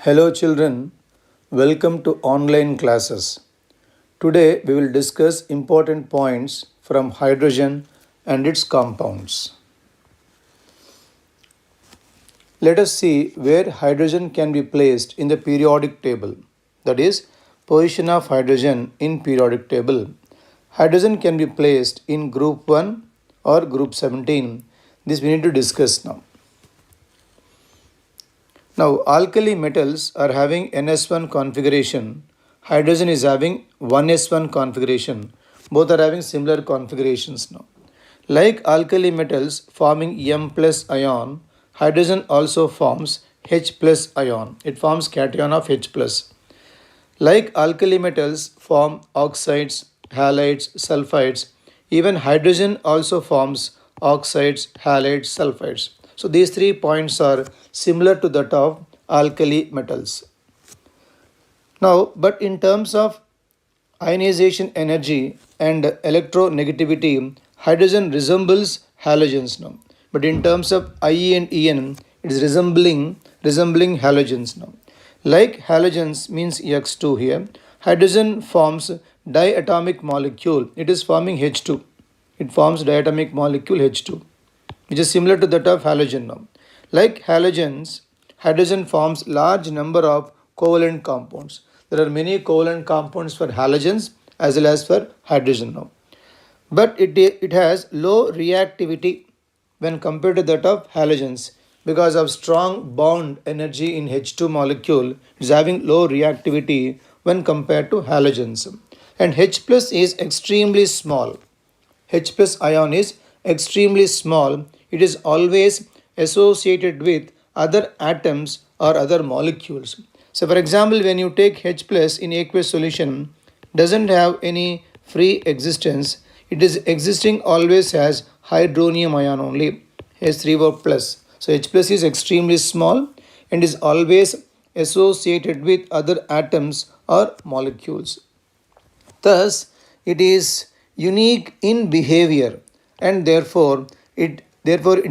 Hello children, welcome to online classes. Today we will discuss important points from hydrogen and its compounds. Let us see where hydrogen can be placed in the periodic table. That is, position of hydrogen in periodic table. Hydrogen can be placed in group 1 or group 17. This we need to discuss now. Now, alkali metals are having NS1 configuration. Hydrogen is having 1s1 configuration. Both are having similar configurations now. Like alkali metals forming M plus ion, hydrogen also forms H plus ion. It forms cation of H plus. Like alkali metals form oxides, halides, sulfides, even hydrogen also forms oxides, halides, sulfides. So these 3 points are similar to that of alkali metals. Now, but in terms of ionization energy and electronegativity, hydrogen resembles halogens now. But in terms of IE and EN, it is resembling halogens now. Like halogens means X2 here, hydrogen forms diatomic molecule. It is forming H2. It forms diatomic molecule H2, which is similar to that of halogen now. Like halogens, hydrogen forms large number of covalent compounds. There are many covalent compounds for halogens as well as for hydrogen now. But it has low reactivity when compared to that of halogens because of strong bond energy in H2 molecule. It is having low reactivity when compared to halogens. And H plus is extremely small. H plus ion is extremely small. It is always associated with other atoms or other molecules. So for example, when you take H plus in aqueous solution, doesn't have any free existence. It is existing always as hydronium ion only, H3O plus. So H plus is extremely small and is always associated with other atoms or molecules. Thus, it is unique in behavior and therefore it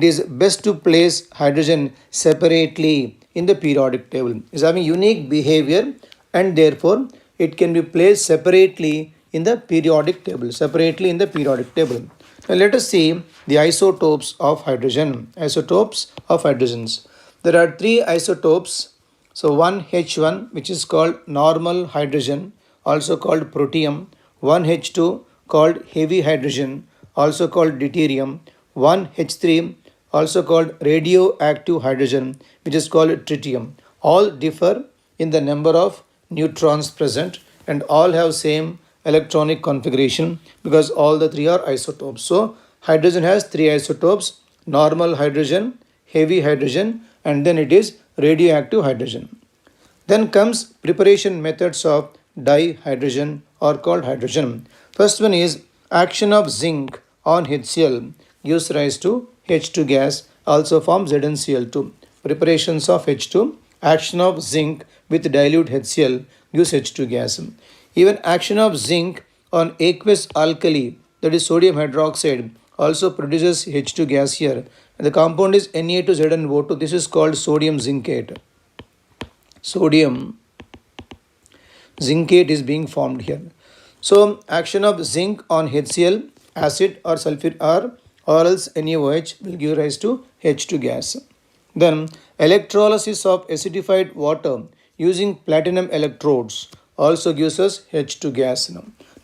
is best to place hydrogen separately in the periodic table. It is having unique behavior and therefore it can be placed separately in the periodic table. Now let us see the isotopes of hydrogen. Isotopes of hydrogens. There are 3 isotopes. So 1H1, which is called normal hydrogen, also called protium. 1H2 called heavy hydrogen, also called deuterium. 1H3 also called radioactive hydrogen, which is called tritium. All differ in the number of neutrons present and all have same electronic configuration because all the 3 are isotopes. So hydrogen has 3 isotopes: normal hydrogen, heavy hydrogen, and then it is radioactive hydrogen. Then comes preparation methods of dihydrogen or called hydrogen. First one is action of zinc on HCl gives rise to H2 gas, also forms ZnCl2. Preparations of H2, action of zinc with dilute HCl gives H2 gas. Even action of zinc on aqueous alkali, that is sodium hydroxide, also produces H2 gas here. And the compound is Na2ZnO2. This is called sodium zincate. Sodium zincate is being formed here. So action of zinc on HCl, acid or sulfur or else NaOH will give rise to H2 gas. Then electrolysis of acidified water using platinum electrodes also gives us H2 gas.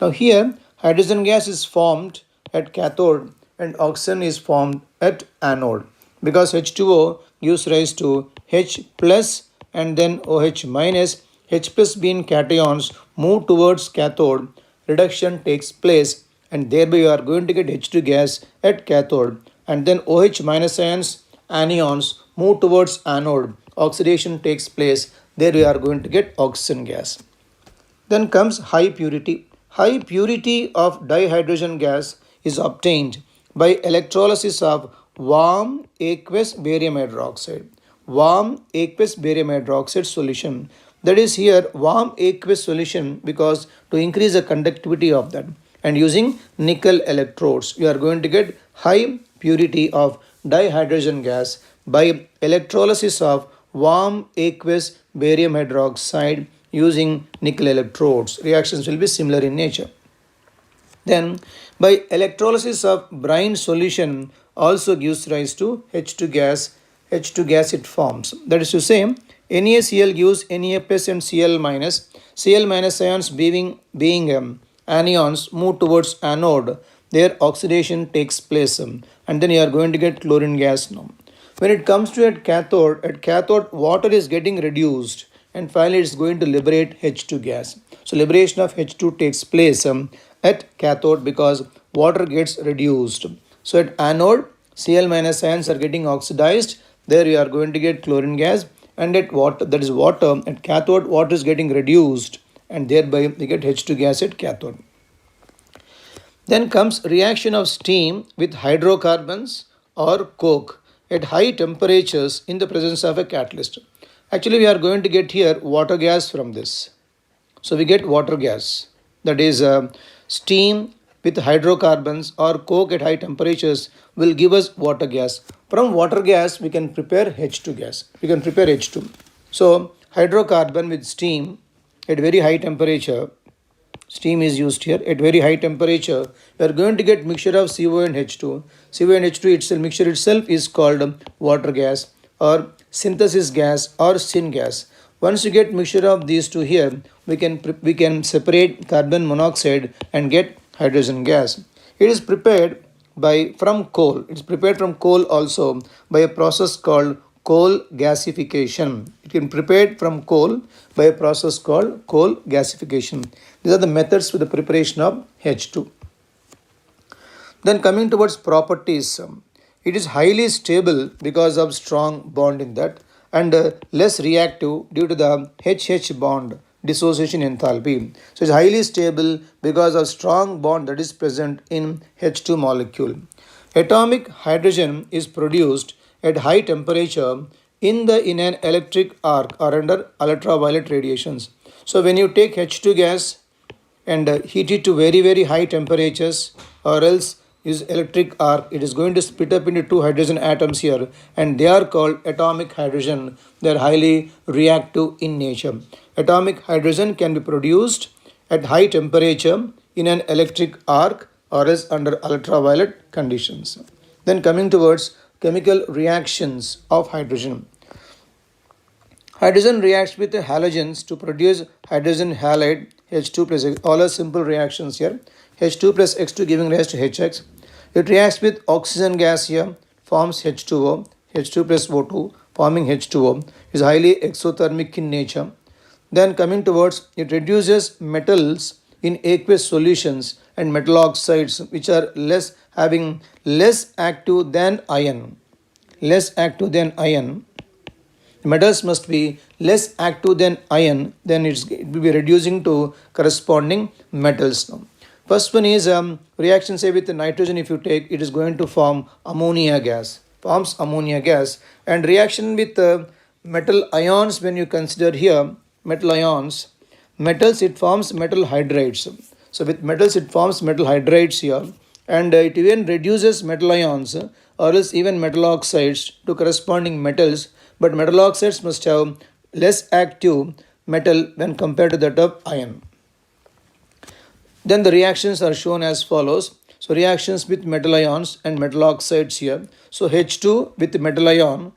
Now here hydrogen gas is formed at cathode and oxygen is formed at anode because H2O gives rise to H plus and then OH minus. H plus being cations move towards cathode, reduction takes place and thereby you are going to get H2 gas at cathode, and then OH minus ions, anions move towards anode, oxidation takes place, there we are going to get oxygen gas. Then comes high purity. High purity of dihydrogen gas is obtained by electrolysis of warm aqueous barium hydroxide. Warm aqueous barium hydroxide solution. That is here warm aqueous solution because to increase the conductivity of that, and using nickel electrodes, you are going to get high purity of dihydrogen gas by electrolysis of warm aqueous barium hydroxide using nickel electrodes. Reactions will be similar in nature. Then, by electrolysis of brine solution also gives rise to H2 gas. H2 gas it forms. That is to say, NaCl gives Na plus and Cl minus. Cl minus ions being anions move towards anode. Their oxidation takes place, and then you are going to get chlorine gas now. When it comes to at cathode water is getting reduced and finally it's going to liberate H2 gas. So liberation of H2 takes place at cathode because water gets reduced. So at anode, Cl minus ions are getting oxidized. There you are going to get chlorine gas, and at water, that is water, at cathode water is getting reduced and thereby we get H2 gas at cathode. Then comes reaction of steam with hydrocarbons or coke at high temperatures in the presence of a catalyst. Actually, we are going to get here water gas from this. So we get water gas, that is steam with hydrocarbons or coke at high temperatures will give us water gas. From water gas, we can prepare H2 gas. We can prepare H2. So hydrocarbon with steam at very high temperature, steam is used here at very high temperature, we are going to get mixture of CO and H2. CO and H2 itself, mixture itself is called water gas or synthesis gas or syngas. Once you get mixture of these two here, we can separate carbon monoxide and get hydrogen gas. It is prepared from coal. It is prepared from coal also by a process called coal gasification. It can be prepared from coal by a process called coal gasification. These are the methods for the preparation of H2. Then coming towards properties, it is highly stable because of strong bond in that, and less reactive due to the HH bond dissociation enthalpy. So it's highly stable because of strong bond that is present in H2 molecule. Atomic hydrogen is produced at high temperature in an electric arc or under ultraviolet radiations. So when you take H2 gas and heat it to very high temperatures, or else use electric arc, it is going to split up into two hydrogen atoms here, and they are called atomic hydrogen. They are highly reactive in nature. Atomic hydrogen can be produced at high temperature in an electric arc or else under ultraviolet conditions. Then coming towards chemical reactions of hydrogen. Hydrogen reacts with halogens to produce hydrogen halide H2 plus X. All are simple reactions here. H2 plus X2 giving rise to HX. It reacts with oxygen gas here, forms H2O, H2 plus O2 forming H2O. It is highly exothermic in nature. Then coming towards, it reduces metals in aqueous solutions and metal oxides which are having less active than iron. Less active than iron. Metals must be less active than iron, then it will be reducing to corresponding metals now. First one is reaction say with the nitrogen, if you take, it is going to form ammonia gas, forms ammonia gas, and reaction with metal ions, when you consider here metal ions, metals it forms metal hydrides. So with metals it forms metal hydrides here, and it even reduces metal ions or else even metal oxides to corresponding metals, but metal oxides must have less active metal when compared to that of iron. Then the reactions are shown as follows. So reactions with metal ions and metal oxides here. So H2 with metal ion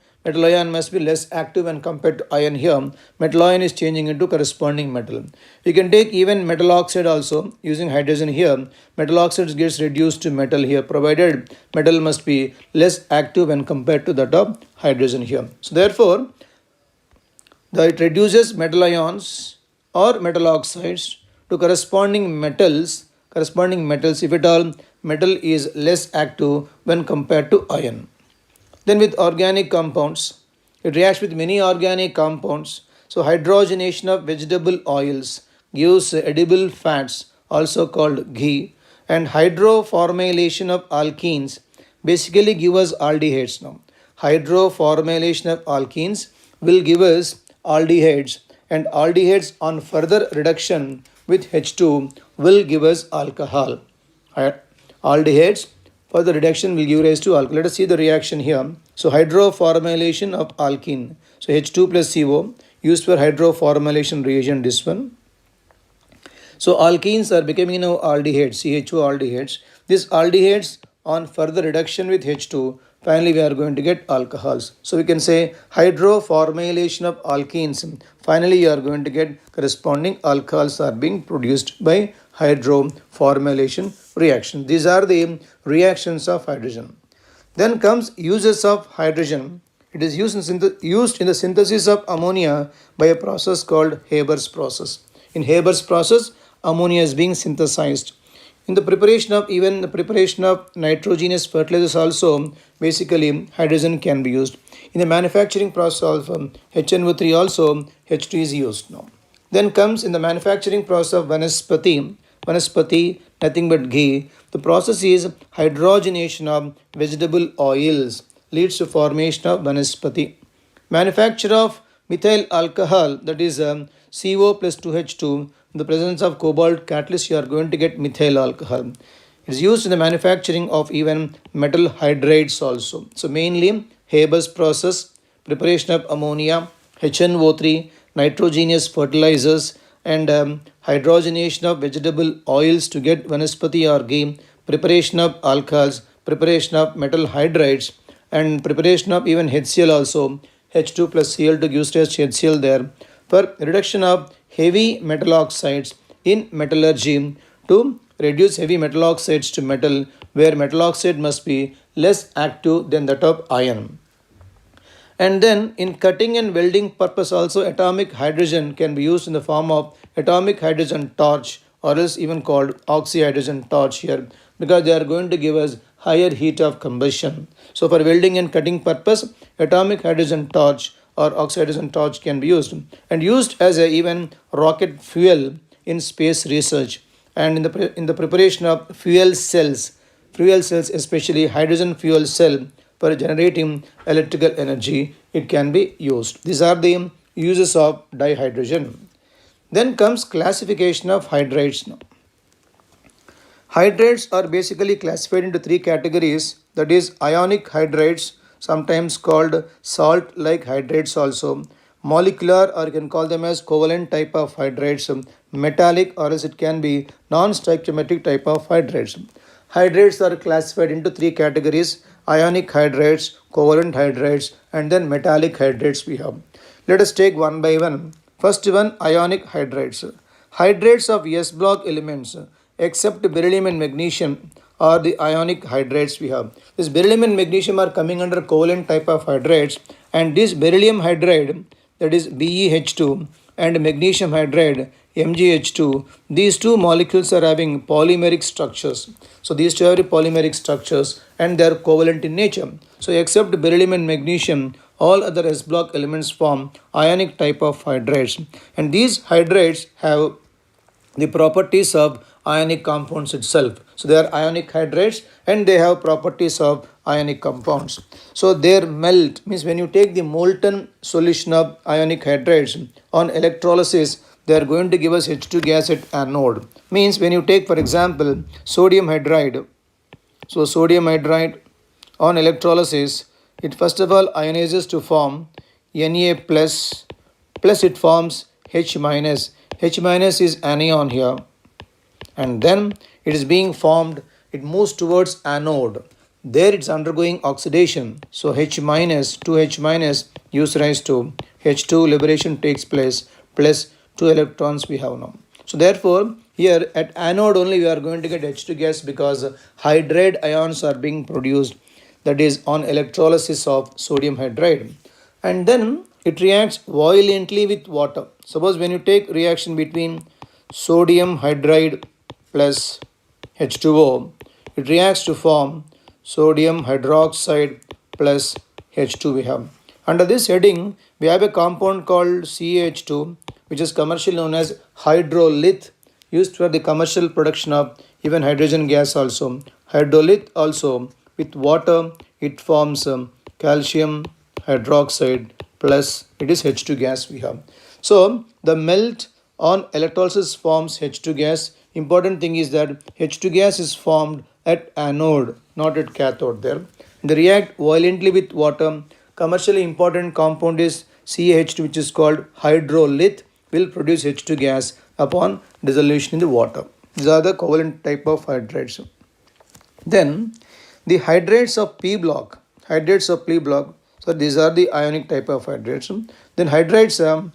must be less active when compared to iron here. Metal ion is changing into corresponding metal. You can take even metal oxide also using hydrogen here. Metal oxide gets reduced to metal here, provided metal must be less active when compared to that of hydrogen here. So therefore, it reduces metal ions or metal oxides to corresponding metals if at all metal is less active when compared to iron. Then with organic compounds, it reacts with many organic compounds. So hydrogenation of vegetable oils gives edible fats, also called ghee, and hydroformylation of alkenes basically give us aldehydes now. Hydroformylation of alkenes will give us aldehydes, and aldehydes on further reduction with H2 will give us alcohol. Aldehydes For the reduction will give rise to alkyl. Let us see the reaction here. So hydroformylation of alkene. So H2 plus CO used for hydroformylation reagent, this one. So alkenes are becoming now aldehydes, CHO aldehydes. These aldehydes on further reduction with H2, finally we are going to get alcohols. So we can say hydroformylation of alkenes. Finally you are going to get corresponding alcohols are being produced by hydroformylation reaction. These are the reactions of hydrogen. Then comes uses of hydrogen. It is used in the synthesis of ammonia by a process called Haber's process. In Haber's process, ammonia is being synthesized. In the preparation of nitrogenous fertilizers also, basically hydrogen can be used. In the manufacturing process of HNO3 also, H2 is used now. Then comes in the manufacturing process of Vanaspati, nothing but ghee. The process is hydrogenation of vegetable oils, leads to formation of Vanaspati. Manufacture of methyl alcohol, that is CO plus 2H2, in the presence of cobalt catalyst, you are going to get methyl alcohol. It is used in the manufacturing of even metal hydrides also. So mainly Haber's process, preparation of ammonia, HNO3, nitrogenous fertilizers, and hydrogenation of vegetable oils to get Vanaspati or ghee, preparation of alcohols, preparation of metal hydrides, and preparation of even HCl also, H2 plus Cl2 gives rise to HCl there, for reduction of heavy metal oxides in metallurgy to reduce heavy metal oxides to metal, where metal oxide must be less active than that of iron. And then in cutting and welding purpose also, atomic hydrogen can be used in the form of atomic hydrogen torch, or else even called oxyhydrogen torch here, because they are going to give us higher heat of combustion. So for welding and cutting purpose, atomic hydrogen torch or oxyhydrogen torch can be used, and used as a even rocket fuel in space research, and in the preparation of fuel cells, especially hydrogen fuel cell, for generating electrical energy, it can be used. These are the uses of dihydrogen. Then comes classification of hydrates now. Hydrates are basically classified into three categories, that is ionic hydrates, sometimes called salt like hydrates also, molecular, or you can call them as covalent type of hydrates, metallic, or else it can be non-stoichiometric type of hydrates. Hydrates are classified into three categories: ionic hydrates, covalent hydrates, and then metallic hydrates we have. Let us take one by one. First one, ionic hydrates. Hydrates of S block elements except beryllium and magnesium are the ionic hydrates we have. This beryllium and magnesium are coming under covalent type of hydrates, and this beryllium hydride, that is BeH2, and magnesium hydride MgH2, these two molecules are having polymeric structures. So these two have polymeric structures and they are covalent in nature. So except beryllium and magnesium, all other S block elements form ionic type of hydrates, and these hydrates have the properties of ionic compounds itself. So they are ionic hydrates and they have properties of ionic compounds. So their melt means when you take the molten solution of ionic hydrates on electrolysis, they are going to give us H2 gas at anode. Means when you take, for example, sodium hydride. So sodium hydride on electrolysis, it first of all ionizes to form Na plus, it forms H minus. H minus is anion here, and then it is being formed, it moves towards anode. There it's undergoing oxidation. So H minus, 2H minus gives rise to H2, liberation takes place, plus 2 electrons we have now. So therefore, here at anode only we are going to get H2 gas because hydride ions are being produced, that is on electrolysis of sodium hydride. And then it reacts violently with water. Suppose when you take reaction between sodium hydride plus H2O, it reacts to form sodium hydroxide plus H2 we have. Under this heading, we have a compound called CH2, which is commercially known as hydrolith, used for the commercial production of even hydrogen gas also. Hydrolith also, with water, it forms calcium hydroxide plus it is H2 gas we have. So the melt on electrolysis forms H2 gas, important thing is that H2 gas is formed at anode, not at cathode there. They react violently with water. Commercially important compound is CaH2, which is called hydrolith, will produce H2 gas upon dissolution in the water. These are the covalent type of hydrates. Then the hydrates of P block, so these are the ionic type of hydrates. Then hydrates, the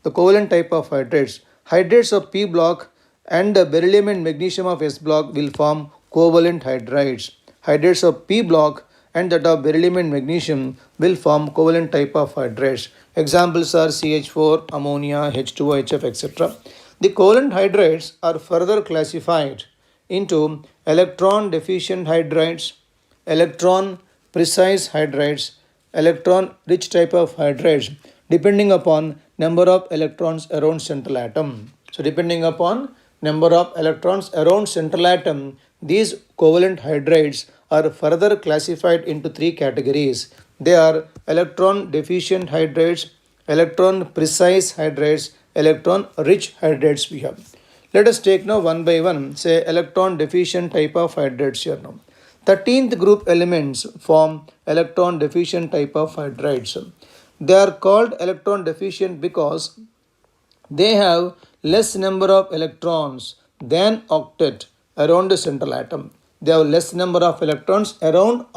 covalent type of hydrates of P block and the beryllium and magnesium of S block will form covalent hydrides. Hydrates of P block and that of beryllium and magnesium will form covalent type of hydrates. Examples are CH4, ammonia, H2O, HF, etc. The covalent hydrides are further classified into electron deficient hydrides, electron precise hydrides, electron rich type of hydrides, depending upon number of electrons around central atom. So depending upon number of electrons around central atom, these covalent hydrides are further classified into three categories. They are electron deficient hydrides, electron precise hydrides, electron rich hydrides we have. Let us take now one by one, say electron deficient type of hydrides here now. 13th group elements form electron deficient type of hydrides. They are called electron deficient because they have less number of electrons than octet around the central atom. They have less number of electrons around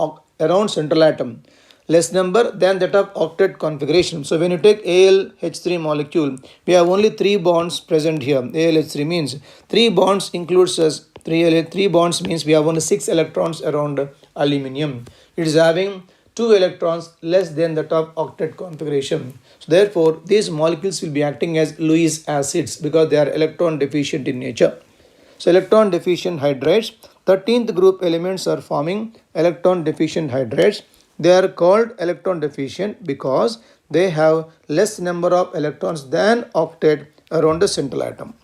central atom, less number than that of octet configuration. So when you take AlH3 molecule, we have only 3 bonds present here. AlH3 means 3 bonds includes us 3 bonds means we have only 6 electrons around aluminium. It is having 2 electrons less than that of octet configuration. So therefore, these molecules will be acting as Lewis acids because they are electron deficient in nature. So electron deficient hydrides, 13th group elements are forming electron deficient hydrides. They are called electron deficient because they have less number of electrons than octet around the central atom.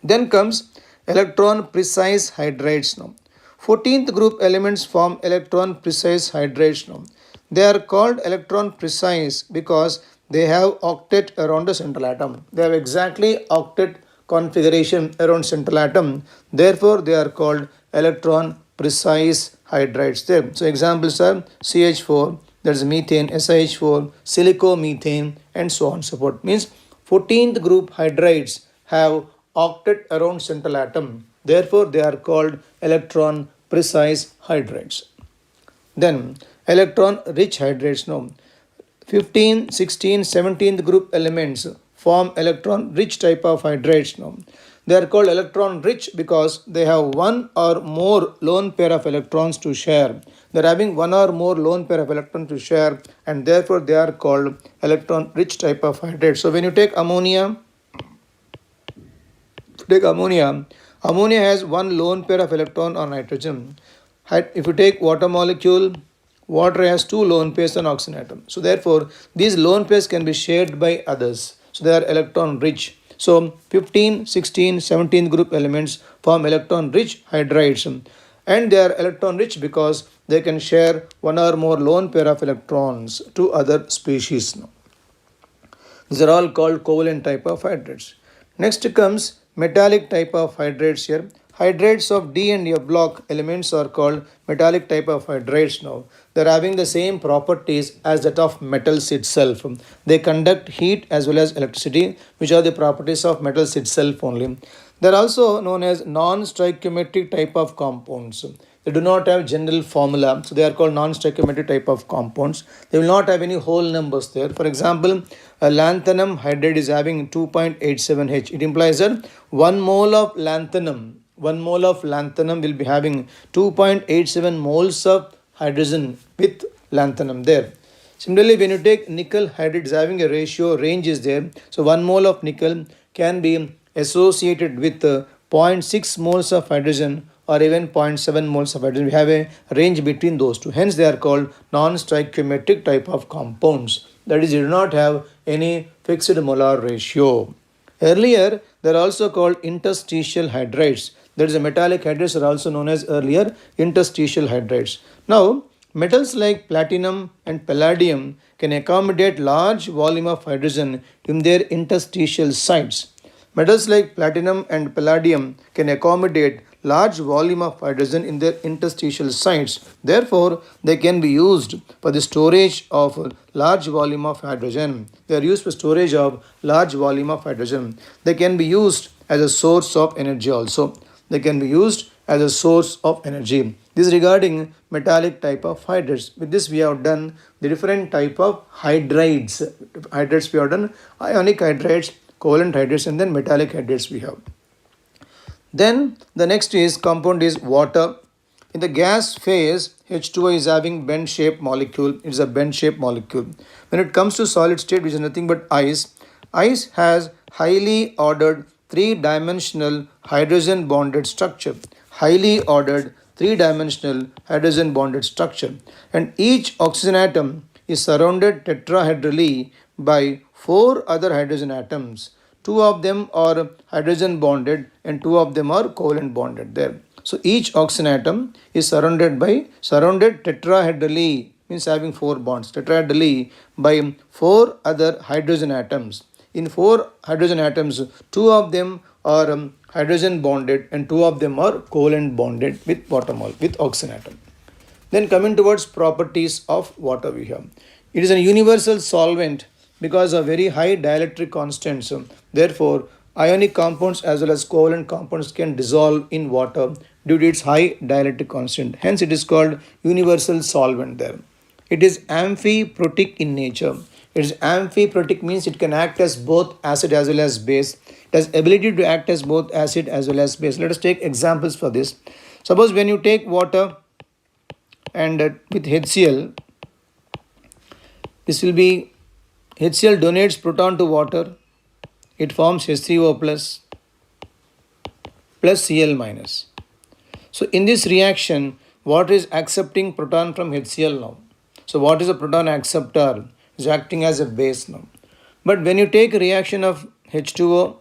Then comes electron precise hydrides now. 14th group elements form electron precise hydrides now. They are called electron precise because they have octet around the central atom. They have exactly octet configuration around central atom. Therefore, they are called electron precise hydrides there. So examples are CH4, that is methane, SiH4, silicomethane, and so on and so forth. Means 14th group hydrides have octet around central atom. Therefore, they are called electron precise hydrides. Then electron rich hydrides now. 15, 16, 17th group elements form electron rich type of hydrides now. They are called electron rich because they have one or more lone pair of electrons to share. They are having one or more lone pair of electrons to share, and therefore they are called electron rich type of hydrides. So when you take ammonia, ammonia has one lone pair of electron on nitrogen. If you take water molecule, water has 2 lone pairs on oxygen atom. So therefore, these lone pairs can be shared by others. So they are electron rich. So 15, 16, 17 group elements form electron rich hydrides, and they are electron rich because they can share one or more lone pair of electrons to other species. These are all called covalent type of hydrides. Next comes metallic type of hydrides here. Hydrides of D and F block elements are called metallic type of hydrides now. They are having the same properties as that of metals itself. They conduct heat as well as electricity, which are the properties of metals itself only. They are also known as non-stoichiometric type of compounds. They do not have general formula, so they are called non-stoichiometric type of compounds. They will not have any whole numbers there. For example, a lanthanum hydride is having 2.87H. It implies that 1 mole of lanthanum will be having 2.87 moles of hydrogen with lanthanum there. Similarly, when you take nickel hydride is having a ratio, range is there. So 1 mole of nickel can be associated with 0.6 moles of hydrogen or even 0.7 moles of hydrogen. We have a range between those two. Hence, they are called non-stoichiometric type of compounds. That is, they do not have any fixed molar ratio. Earlier, they are also called interstitial hydrides. That is, the metallic hydrides are also known as earlier interstitial hydrides. Now, metals like platinum and palladium can accommodate large volume of hydrogen in their interstitial sites. Metals like platinum and palladium can accommodate large volume of hydrogen in their interstitial sites. Therefore, they can be used for the storage of large volume of hydrogen. They are used for storage of large volume of hydrogen. They can be used as a source of energy also. They can be used as a source of energy. This is regarding metallic type of hydrates. With this we have done the different type of hydrides. Hydrates we have done ionic hydrates, covalent hydrates, and then metallic hydrates we have. Then the next is compound is water. In the gas phase, H2O is having bend shaped molecule. It is a bend shaped molecule. When it comes to solid state, which is nothing but ice, ice has highly ordered three-dimensional hydrogen bonded structure. Highly ordered three-dimensional hydrogen bonded structure. And each oxygen atom is surrounded tetrahedrally by four other hydrogen atoms. Two of them are hydrogen bonded and two of them are covalent bonded there. So each oxygen atom is surrounded tetrahedrally, means having four bonds, tetrahedrally by four other hydrogen atoms. In four hydrogen atoms, two of them are hydrogen bonded and two of them are covalent bonded with with oxygen atom. Then coming towards properties of water we have. It is a universal solvent because of very high dielectric constants. Therefore, ionic compounds as well as covalent compounds can dissolve in water due to its high dielectric constant. Hence, it is called universal solvent there. It is amphiprotic in nature. It is amphiprotic means it can act as both acid as well as base. It has ability to act as both acid as well as base. Let us take examples for this. Suppose when you take water and with HCl, this will be HCl donates proton to water. It forms H3O plus Cl minus. So in this reaction, water is accepting proton from HCl now. So what is a proton acceptor? Is acting as a base now. But when you take a reaction of H2O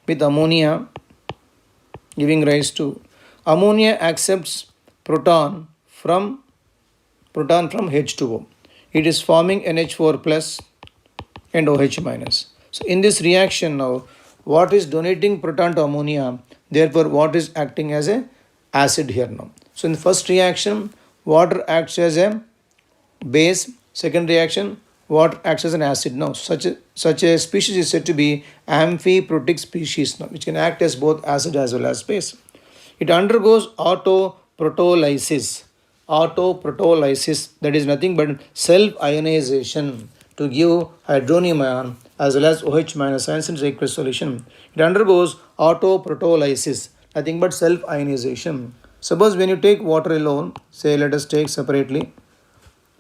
with ammonia, giving rise to ammonia accepts proton from H2O. It is forming NH4 plus and OH minus. So in this reaction now, what is donating proton to ammonia? Therefore, what is acting as a acid here now? So in the first reaction, water acts as a base. Second reaction, water acts as an acid now. Such a species is said to be amphiprotic species now, which can act as both acid as well as base. It undergoes autoprotolysis. Autoprotolysis, that is nothing but self-ionization to give hydronium ion as well as OH minus ions in aqueous solution. It undergoes autoprotolysis, nothing but self-ionization. Suppose when you take water alone, say let us take separately.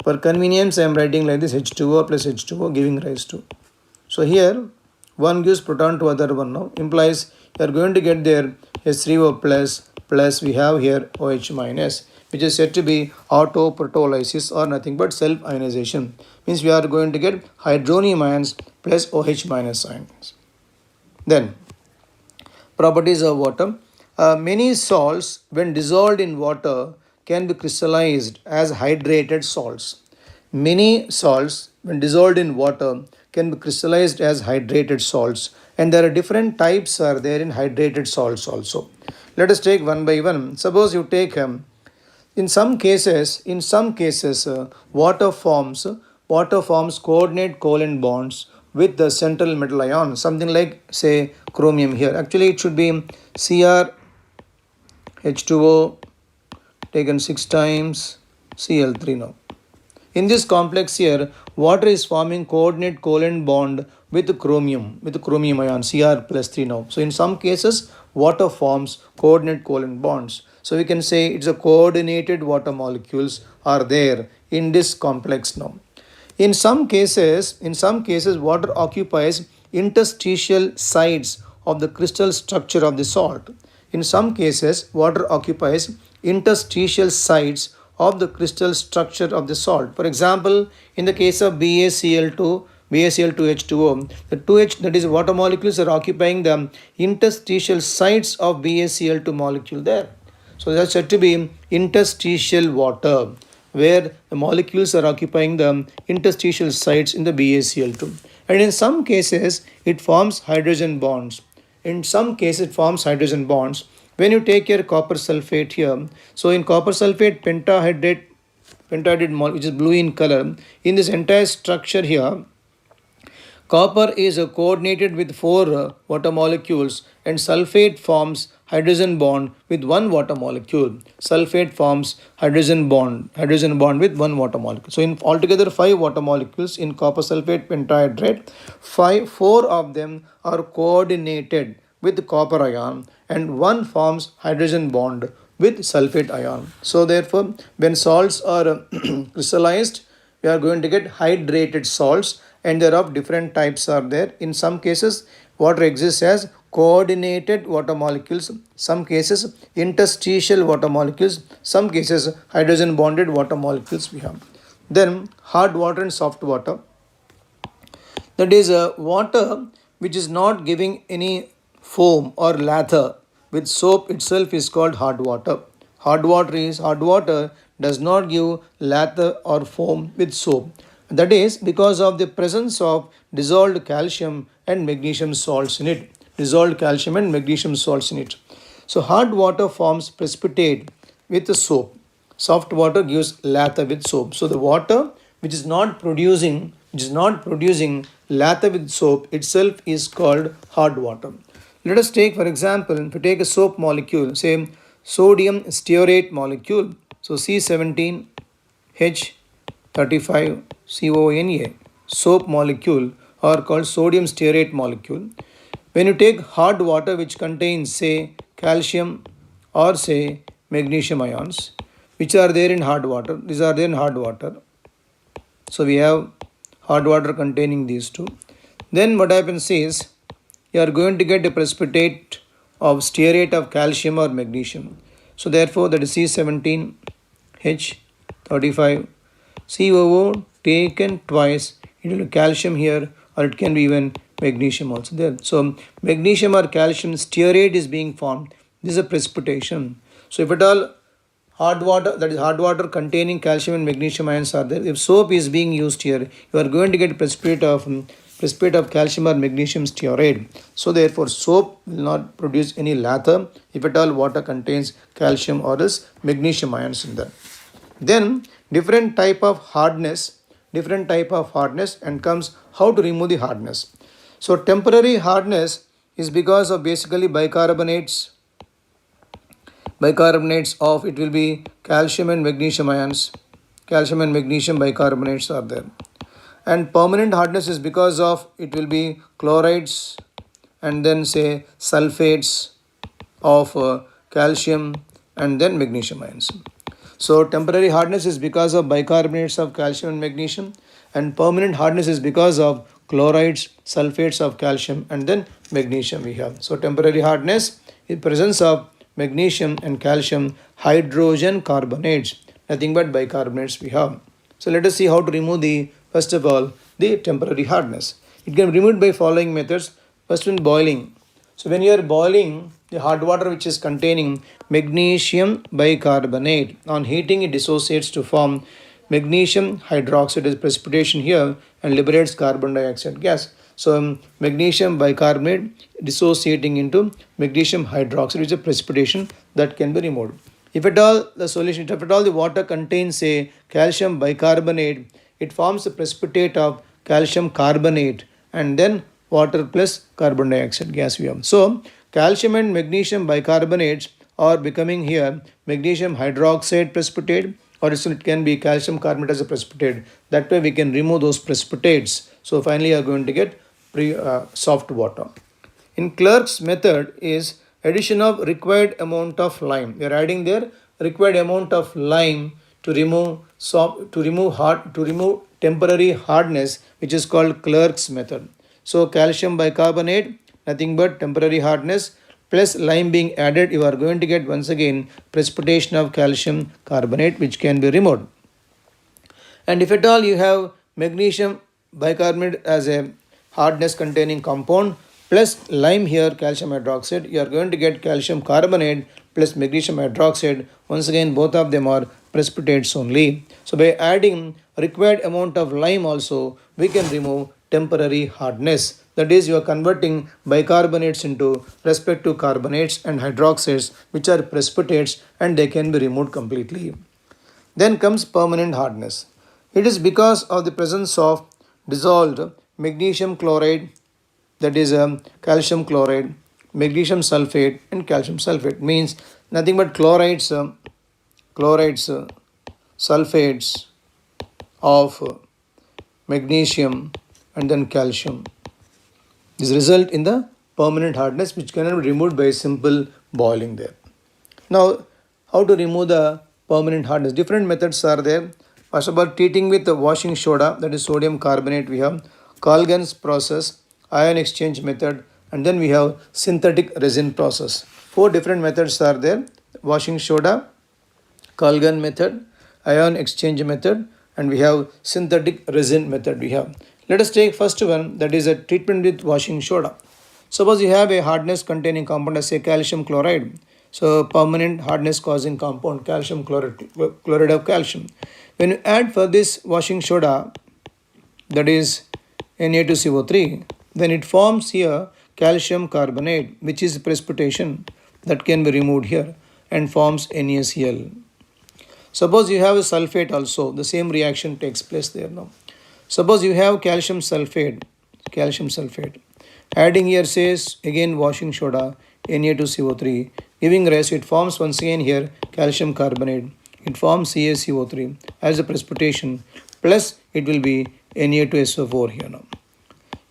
For convenience, I am writing like this: H2O plus H2O giving rise to. So here, one gives proton to other one now, implies you are going to get there H3O plus we have here OH minus, which is said to be autoprotolysis or nothing but self-ionization. Means we are going to get hydronium ions plus OH minus ions. Then, properties of water. Many salts, when dissolved in water, can be crystallized as hydrated salts. Many salts, when dissolved in water, can be crystallized as hydrated salts, and there are different types are there in hydrated salts also. Let us take one by one. Suppose you take in some cases, water forms coordinate covalent bonds with the central metal ion, something like say chromium here. Actually, it should be CrH2O taken 6 times Cl3 now. In this complex here, water is forming coordinate covalent bond with chromium ion Cr plus 3 now. So in some cases, water forms coordinate covalent bonds. So we can say it's a coordinated water molecules are there in this complex now. In some cases, water occupies interstitial sites of the crystal structure of the salt. In some cases, water occupies interstitial sites of the crystal structure of the salt. For example, in the case of BaCl2H2O, the 2H, that is water molecules, are occupying the interstitial sites of BaCl2 molecule there. So that's said to be interstitial water, where the molecules are occupying the interstitial sites in the BaCl2. And in some cases, it forms hydrogen bonds. in some cases it forms hydrogen bonds. When you take your copper sulfate here, so in copper sulfate pentahydrate which is blue in color, in this entire structure here, copper is coordinated with four water molecules, and sulfate forms hydrogen bond with one water molecule. Sulfate forms hydrogen bond with one water molecule. So in altogether five water molecules in copper sulfate pentahydrate, four of them are coordinated with copper ion, and one forms hydrogen bond with sulfate ion. So therefore, when salts are crystallized, we are going to get hydrated salts, and there are different types are there. In some cases water exists as coordinated water molecules, some cases interstitial water molecules, some cases hydrogen bonded water molecules we have. Then hard water and soft water, that is water which is not giving any foam or lather with soap itself is called hard water. Hard water does not give lather or foam with soap. That is because of the presence of dissolved calcium and magnesium salts in it. Dissolved calcium and magnesium salts in it. So hard water forms precipitate with the soap. Soft water gives lather with soap. So the water which is not producing lather with soap itself is called hard water. Let us take, for example, if you take a soap molecule, say sodium stearate molecule, so C17H35CONA, soap molecule are called sodium stearate molecule. When you take hard water which contains, say, calcium or say magnesium ions, which are there in hard water, these are there in hard water. So we have hard water containing these two. Then what happens is, you are going to get a precipitate of stearate of calcium or magnesium. So therefore that is C17H35COO taken twice, it will be calcium here, or it can be even magnesium also there. So magnesium or calcium stearate is being formed. This is a precipitation. So if at all hard water, that is hard water containing calcium and magnesium ions are there, if soap is being used here, you are going to get precipitate of calcium or magnesium stearate. So therefore soap will not produce any lather if at all water contains calcium or else magnesium ions in there. Then different type of hardness and comes how to remove the hardness. So temporary hardness is because of basically bicarbonates of, it will be calcium and magnesium ions. Calcium and magnesium bicarbonates are there. And permanent hardness is because of, it will be chlorides and then say sulfates of calcium and then magnesium ions. So temporary hardness is because of bicarbonates of calcium and magnesium, and permanent hardness is because of chlorides, sulfates of calcium and then magnesium we have. So temporary hardness is presence of magnesium and calcium hydrogen carbonates, nothing but bicarbonates we have. So let us see how to remove first of all the temporary hardness. It can be removed by following methods. First one, boiling. So when you are boiling the hard water which is containing magnesium bicarbonate, on heating it dissociates to form magnesium hydroxide as precipitation here and liberates carbon dioxide gas. So magnesium bicarbonate dissociating into magnesium hydroxide, which is a precipitation that can be removed. If at all the water contains say calcium bicarbonate, it forms a precipitate of calcium carbonate and then water plus carbon dioxide gas we have. So calcium and magnesium bicarbonates are becoming here magnesium hydroxide precipitate, or it can be calcium carbonate as a precipitate. That way we can remove those precipitates. So finally you are going to get soft water. In Clerk's method is addition of required amount of lime. We are adding there required amount of lime to remove temporary hardness, which is called Clerk's method. So calcium bicarbonate, nothing but temporary hardness, plus lime being added, you are going to get once again precipitation of calcium carbonate, which can be removed. And if at all you have magnesium bicarbonate as a hardness containing compound plus lime here calcium hydroxide, you are going to get calcium carbonate plus magnesium hydroxide. Once again both of them are precipitates only. So by adding required amount of lime also we can remove temporary hardness. That is, you are converting bicarbonates into respective carbonates and hydroxides, which are precipitates and they can be removed completely. Then comes permanent hardness. It is because of the presence of dissolved magnesium chloride, that is calcium chloride, magnesium sulfate, and calcium sulfate. Means nothing but chlorides, sulfates of magnesium and then calcium. This result in the permanent hardness which cannot be removed by simple boiling there. Now, how to remove the permanent hardness? Different methods are there. First of all, treating with the washing soda, that is sodium carbonate, we have Colgan's process, ion exchange method, and then we have synthetic resin process. Four different methods are there: washing soda, Colgan method, ion exchange method, and we have synthetic resin method. We have. Let us take first one, that is a treatment with washing soda. Suppose you have a hardness containing compound as say calcium chloride. So permanent hardness causing compound calcium chloride of calcium. When you add for this washing soda, that is Na2CO3, then it forms here calcium carbonate, which is precipitation that can be removed here and forms NaCl. Suppose you have a sulfate also, the same reaction takes place there now. Suppose you have calcium sulfate, adding here says again washing soda, Na2CO3, giving rise, it forms once again here calcium carbonate. It forms CaCO3 as a precipitation, plus it will be Na2SO4 here now.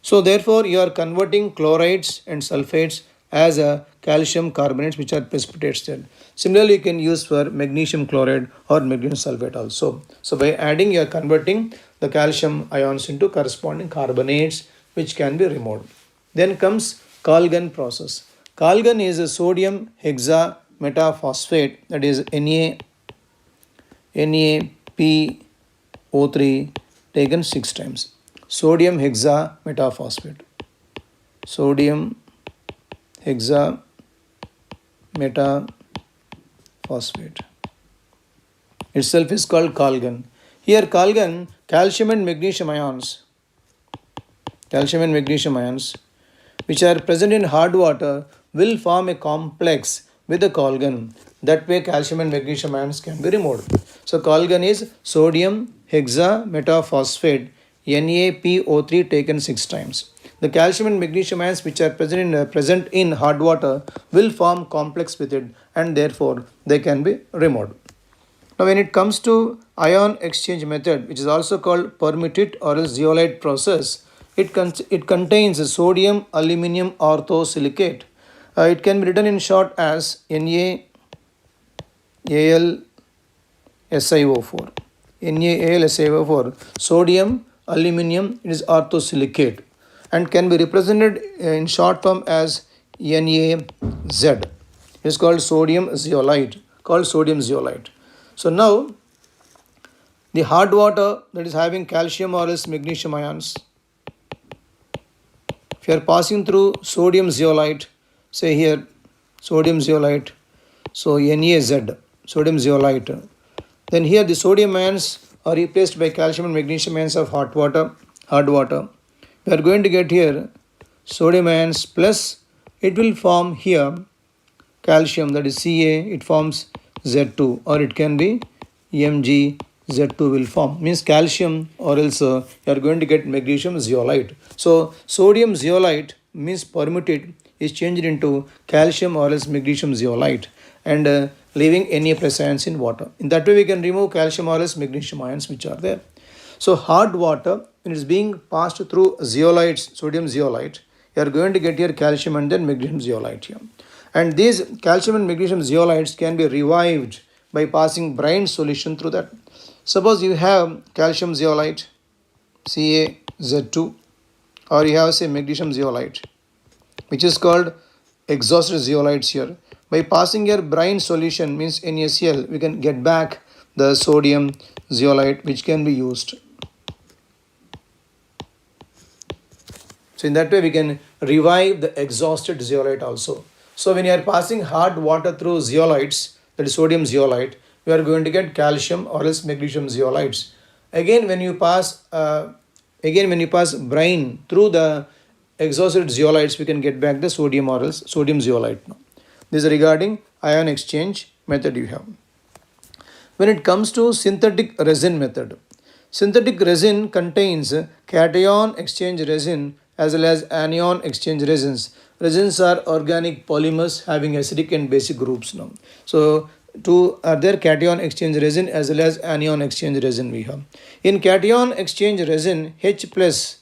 So therefore you are converting chlorides and sulfates as a calcium carbonates which are precipitates there. Similarly, you can use for magnesium chloride or magnesium sulfate also. So by adding, you are converting the calcium ions into corresponding carbonates which can be removed. Then comes Colgan process. Colgan is a sodium hexametaphosphate, that is NaPO3 taken 6 times. Sodium hexametaphosphate. Sodium hexametaphosphate itself is called Colgan. Here Colgan, calcium and magnesium ions, which are present in hard water, will form a complex with the Colgan. That way calcium and magnesium ions can be removed. So Colgan is sodium hexametaphosphate, NaPO3 taken 6 times. The calcium and magnesium ions which are present in hard water will form complex with it and therefore they can be removed. Now when it comes to ion exchange method, which is also called permutate or else zeolite process, it contains a sodium aluminum orthosilicate. It can be written in short as NaAlSiO4. NaAlSiO4, sodium aluminum, it is orthosilicate and can be represented in short form as NaZ. It is called sodium zeolite. So now the hard water that is having calcium or else magnesium ions, if you are passing through sodium zeolite, say here sodium zeolite, so NaZ, sodium zeolite, then here the sodium ions are replaced by calcium and magnesium ions of hard water. We are going to get here sodium ions plus it will form here calcium, that is Ca, it forms Z2 or it can be MgZ2 will form, means calcium or else you are going to get magnesium zeolite. So sodium zeolite means permutate is changed into calcium or else magnesium zeolite and leaving Na plus ions in water. In that way we can remove calcium or else magnesium ions which are there. So hard water, when it is being passed through zeolites, sodium zeolite, you are going to get here calcium and then magnesium zeolite here. And these calcium and magnesium zeolites can be revived by passing brine solution through that. Suppose you have calcium zeolite, CaZ2, or you have say magnesium zeolite, which is called exhausted zeolites here. By passing here brine solution means NaCl, we can get back the sodium zeolite which can be used. So in that way we can revive the exhausted zeolite also. So when you are passing hard water through zeolites, that is sodium zeolite, you are going to get calcium or else magnesium zeolites. Again when you pass brine through the exhausted zeolites, we can get back the sodium or else sodium zeolite now. This is regarding ion exchange method you have. When it comes to synthetic resin method, synthetic resin contains cation exchange resin as well as anion exchange resins. Resins are organic polymers having acidic and basic groups now. So two are there, cation exchange resin as well as anion exchange resin we have. In cation exchange resin, H plus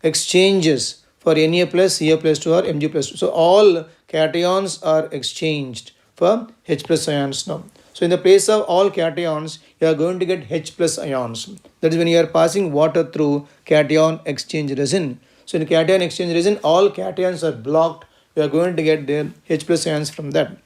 exchanges for Na plus, Ca plus 2 or Mg plus 2. So all cations are exchanged for H plus ions now. So in the place of all cations, you are going to get H plus ions. That is when you are passing water through cation exchange resin. So in cation exchange resin, all cations are blocked. You are going to get their H plus ions from that.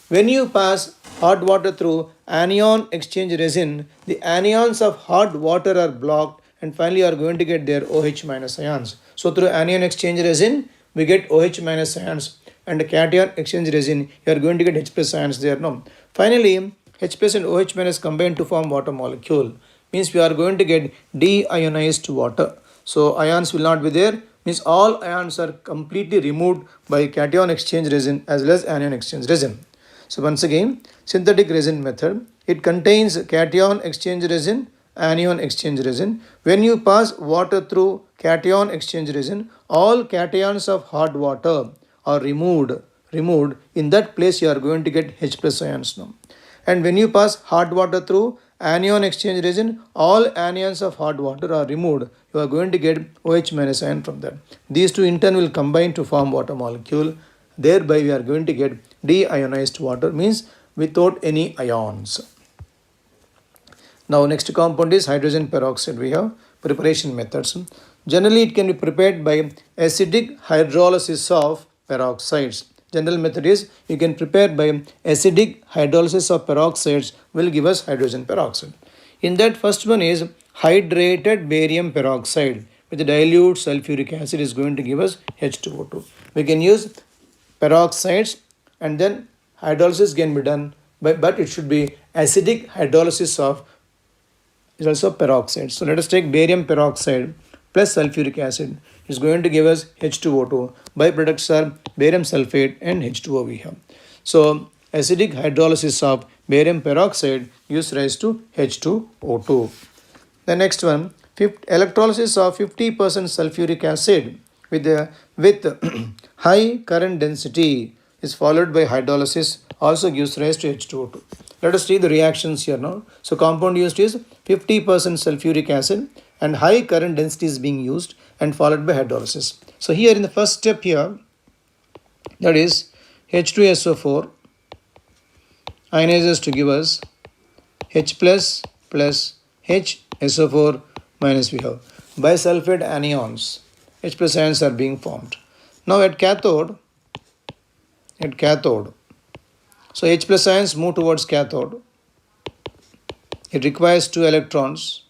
When you pass hot water through anion exchange resin, the anions of hot water are blocked and finally you are going to get their OH minus ions. So through anion exchange resin, we get OH minus ions, and cation exchange resin, you are going to get H plus ions there. No. Finally, H plus and OH minus combine to form water molecule. Means we are going to get deionized water. So ions will not be there. Means all ions are completely removed by cation exchange resin as well as anion exchange resin. So once again, synthetic resin method, it contains cation exchange resin, anion exchange resin. When you pass water through cation exchange resin, all cations of hot water are removed. In that place you are going to get H plus ions now. And when you pass hot water through anion exchange resin, all anions of hot water are removed. You are going to get OH minus ion from that. These two in turn will combine to form water molecule. Thereby we are going to get deionized water, means without any ions. Now next compound is hydrogen peroxide. We have preparation methods. Generally it can be prepared by acidic hydrolysis of peroxides. General method is you can prepare by acidic hydrolysis of peroxides will give us hydrogen peroxide. In that first one is hydrated barium peroxide with dilute sulfuric acid is going to give us H2O2. We can use peroxides and then hydrolysis can be done, but it should be acidic hydrolysis of is also peroxide. So let us take barium peroxide plus sulfuric acid is going to give us H2O2. Byproducts are barium sulfate and H2O we have. So acidic hydrolysis of barium peroxide gives rise to H2O2. The next one, electrolysis of 50% sulfuric acid with high current density is followed by hydrolysis also gives rise to H2O2. Let us see the reactions here now. So compound used is 50% sulfuric acid and high current density is being used and followed by hydrolysis. So here in the first step here, that is H2SO4 ionizes to give us H plus HSO4 minus we have. Bisulfate anions, H plus ions are being formed. Now at cathode, so H plus ions move towards cathode. It requires 2 electrons,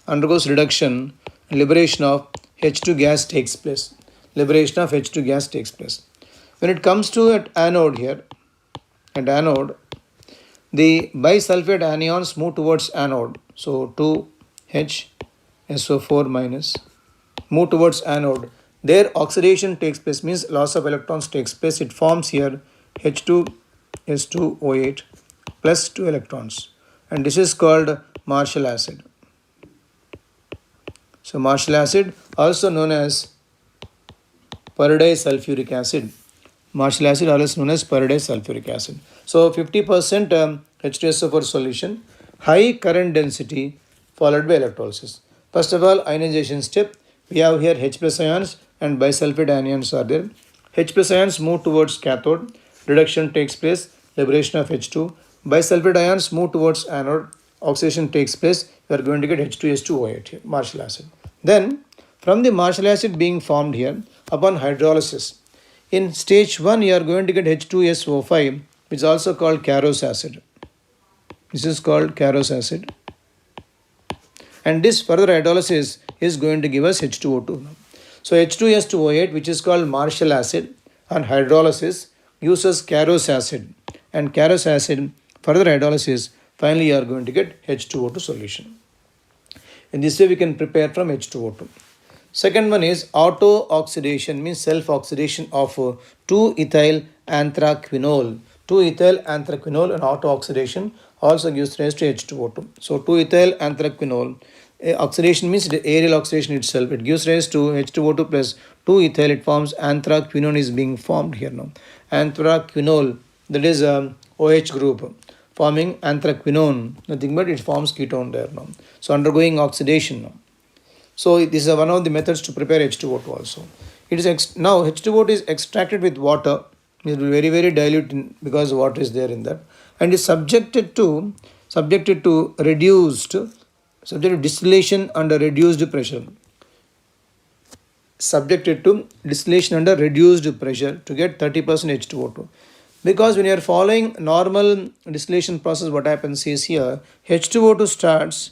undergoes reduction, and liberation of H2 gas takes place. When it comes to at anode here, the bisulfate anions move towards anode. So 2HSO4 minus move towards anode. Their oxidation takes place, means loss of electrons takes place. It forms here H2S2O8 plus 2 electrons. And this is called Marshall acid. So Marshall acid, also known as pyridisulfuric acid. Marshall acid, also known as pyridisulfuric acid. So 50% H2SO4 solution, high current density followed by electrolysis. First of all, ionization step. We have here H plus ions and bisulfate anions are there. H plus ions move towards cathode. Reduction takes place. Liberation of H2. Bisulfate ions move towards anode. Oxidation takes place. We are going to get H2S2O8 here, Marshall acid. Then, from the Marshall acid being formed here, upon hydrolysis, in stage 1 you are going to get H2SO5, which is also called Carros acid. This is called Carros acid. And this further hydrolysis is going to give us H2O2. So H2S2O8, which is called Marshall acid, on hydrolysis gives us Carros acid. And Carros acid, further hydrolysis, finally you are going to get H2O2 solution. In this way we can prepare from H2O2. Second one is auto-oxidation, means self-oxidation of 2-ethyl anthraquinol. 2-ethyl anthraquinol and auto-oxidation also gives rise to H2O2. So 2-ethyl anthraquinol oxidation means the aerial oxidation itself. It gives rise to H2O2 plus 2-ethyl. It forms anthraquinone is being formed here now. Anthraquinol, that is OH group forming anthraquinone. Nothing but it forms ketone there now. So undergoing oxidation now. So this is one of the methods to prepare H2O2 also. It is now H2O2 is extracted with water. It will be very dilute because water is there in that, and is subjected to distillation under reduced pressure. Subjected to distillation under reduced pressure to get 30% H2O2. Because when you are following normal distillation process, what happens is here H2O2 starts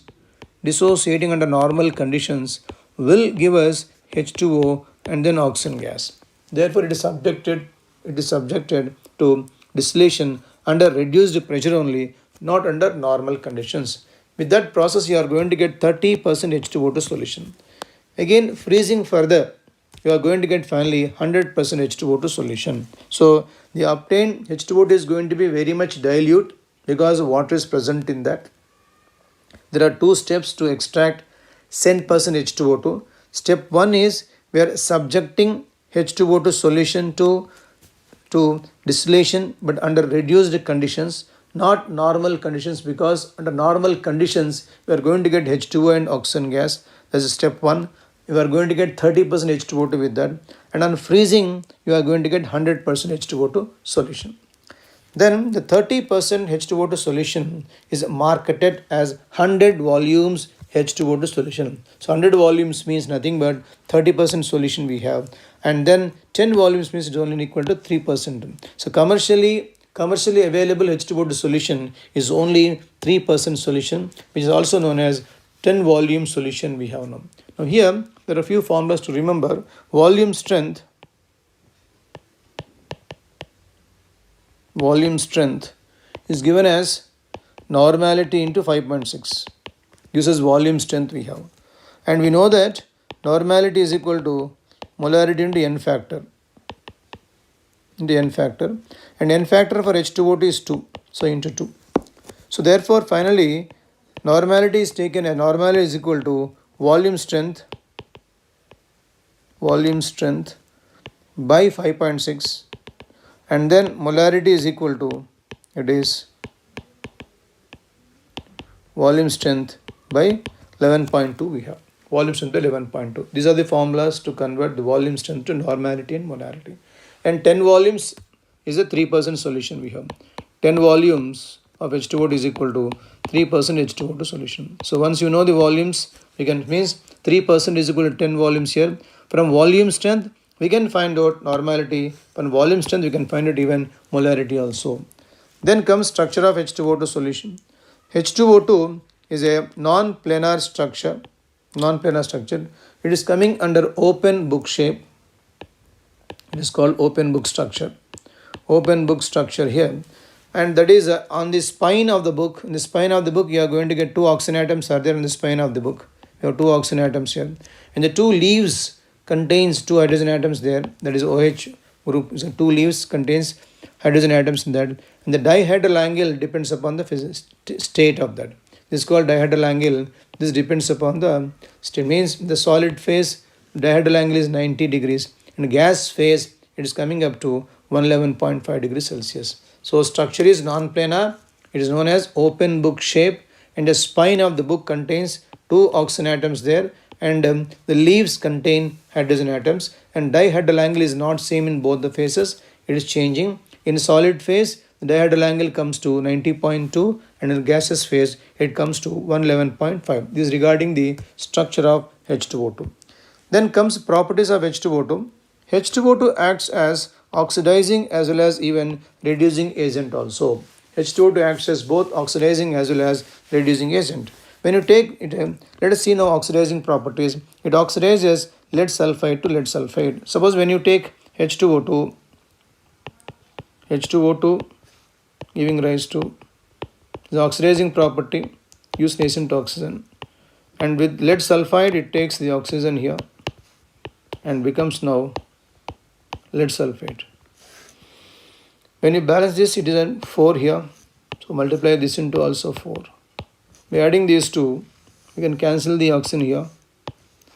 dissociating under normal conditions will give us H2O and then oxygen gas. Therefore, it is subjected to distillation under reduced pressure only, not under normal conditions. With that process, you are going to get 30% H2O2 solution. Again, freezing further, you are going to get finally 100% H2O2 solution. So, the obtained H2O2 is going to be very much dilute because water is present in that. There are two steps to extract 10% H2O2. Step 1 is we are subjecting H2O2 solution to distillation but under reduced conditions, not normal conditions, because under normal conditions we are going to get H2O and oxygen gas. That is step 1. You are going to get 30% H2O2 with that, and on freezing you are going to get 100% H2O2 solution. Then the 30% H2O2 solution is marketed as 100 volumes H2O2 solution. So 100 volumes means nothing but 30% solution we have, and then 10 volumes means it's only equal to 3%. So commercially available H2O2 solution is only 3% solution, which is also known as 10 volume solution we have now. Now here there are a few formulas to remember. Volume strength is given as normality into 5.6. This is volume strength we have, and we know that normality is equal to molarity into n factor, and n factor for H2O2 is 2, so into 2. So therefore finally normality is taken as normality is equal to volume strength by 5.6, and then molarity is equal to, it is volume strength by 11.2 we have. Volume strength by 11.2. These are the formulas to convert the volume strength to normality and molarity. And 10 volumes is a 3% solution we have. 10 volumes of H2O2 is equal to 3% H2O2 solution. So once you know the volumes, we can means 3% is equal to 10 volumes here. From volume strength, we can find out normality. From volume strength, we can find out even molarity also. Then comes structure of H2O2 solution. H2O2 is a non-planar structure. It is coming under open book shape. It is called open book structure. Open book structure here, and that is on the spine of the book. In the spine of the book, you are going to get 2 oxygen atoms are there in the spine of the book. You have 2 oxygen atoms here, and the 2 leaves contains 2 hydrogen atoms there. That is OH group. So 2 leaves contains hydrogen atoms in that, and the dihedral angle depends upon the state of that. This is called dihedral angle. This depends upon the state. Means the solid phase dihedral angle is 90 degrees, and gas phase it is coming up to 111.5 degrees Celsius. So structure is non-planar. It is known as open book shape, and the spine of the book contains 2 oxygen atoms there, and the leaves contain hydrogen atoms, and dihedral angle is not same in both the phases. It is changing. In solid phase, the dihedral angle comes to 90.2, and in gaseous phase it comes to 111.5. This is regarding the structure of H2O2. Then comes properties of H2O2. H2O2 acts as oxidizing as well as even reducing agent also. H2O2 acts as both oxidizing as well as reducing agent. When you take it, let us see now oxidizing properties. It oxidizes lead sulfide to lead sulfide. Suppose when you take H2O2 giving rise to the oxidizing property, use nascent oxygen, and with lead sulfide it takes the oxygen here, and becomes now lead sulfate. When you balance this, it is a 4 here. So multiply this into also 4. By adding these two, you can cancel the oxygen here.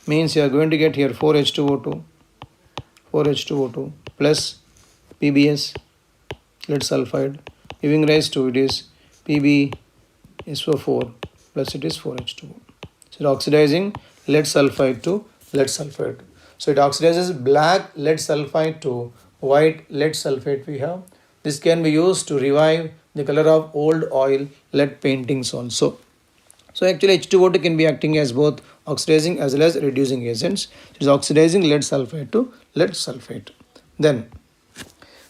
Means you are going to get here 4H2O2, 4H2O2 plus PBS, lead sulfide, giving rise to it is PbSO4 plus it is 4H2O. So it oxidizing lead sulfide to lead sulfide. So it oxidizes black lead sulfide to white lead sulfate we have. This can be used to revive the color of old oil lead paintings also. So actually H2O2 can be acting as both oxidizing as well as reducing agents. It is oxidizing lead sulfate to lead sulfate. Then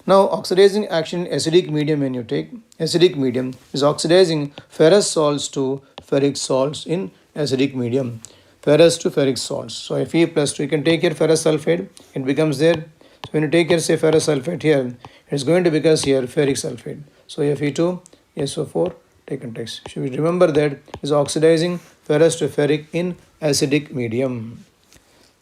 now oxidizing action in acidic medium, when you take acidic medium, is oxidizing ferrous salts to ferric salts in acidic medium. Ferrous to ferric salts. So Fe plus 2, you can take here ferrous sulfate, it becomes there. So when you take here say ferrous sulfate here, it is going to become here ferric sulfate. So Fe2, SO4 taken text. Should we remember that is oxidizing ferrous to ferric in acidic medium.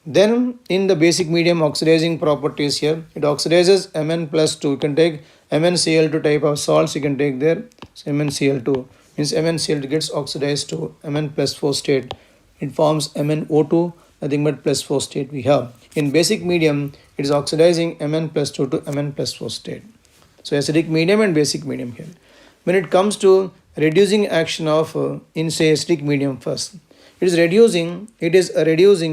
Then in the basic medium oxidizing properties here, it oxidizes Mn plus 2. You can take MnCl2 type of salts, you can take there. So MnCl2 means MnCl2 gets oxidized to Mn plus 4 state. It forms MnO2, nothing but plus 4 state we have. In basic medium, it is oxidizing Mn plus 2 to Mn plus 4 state. So acidic medium and basic medium here. When it comes to reducing action of in say acidic medium first, it is reducing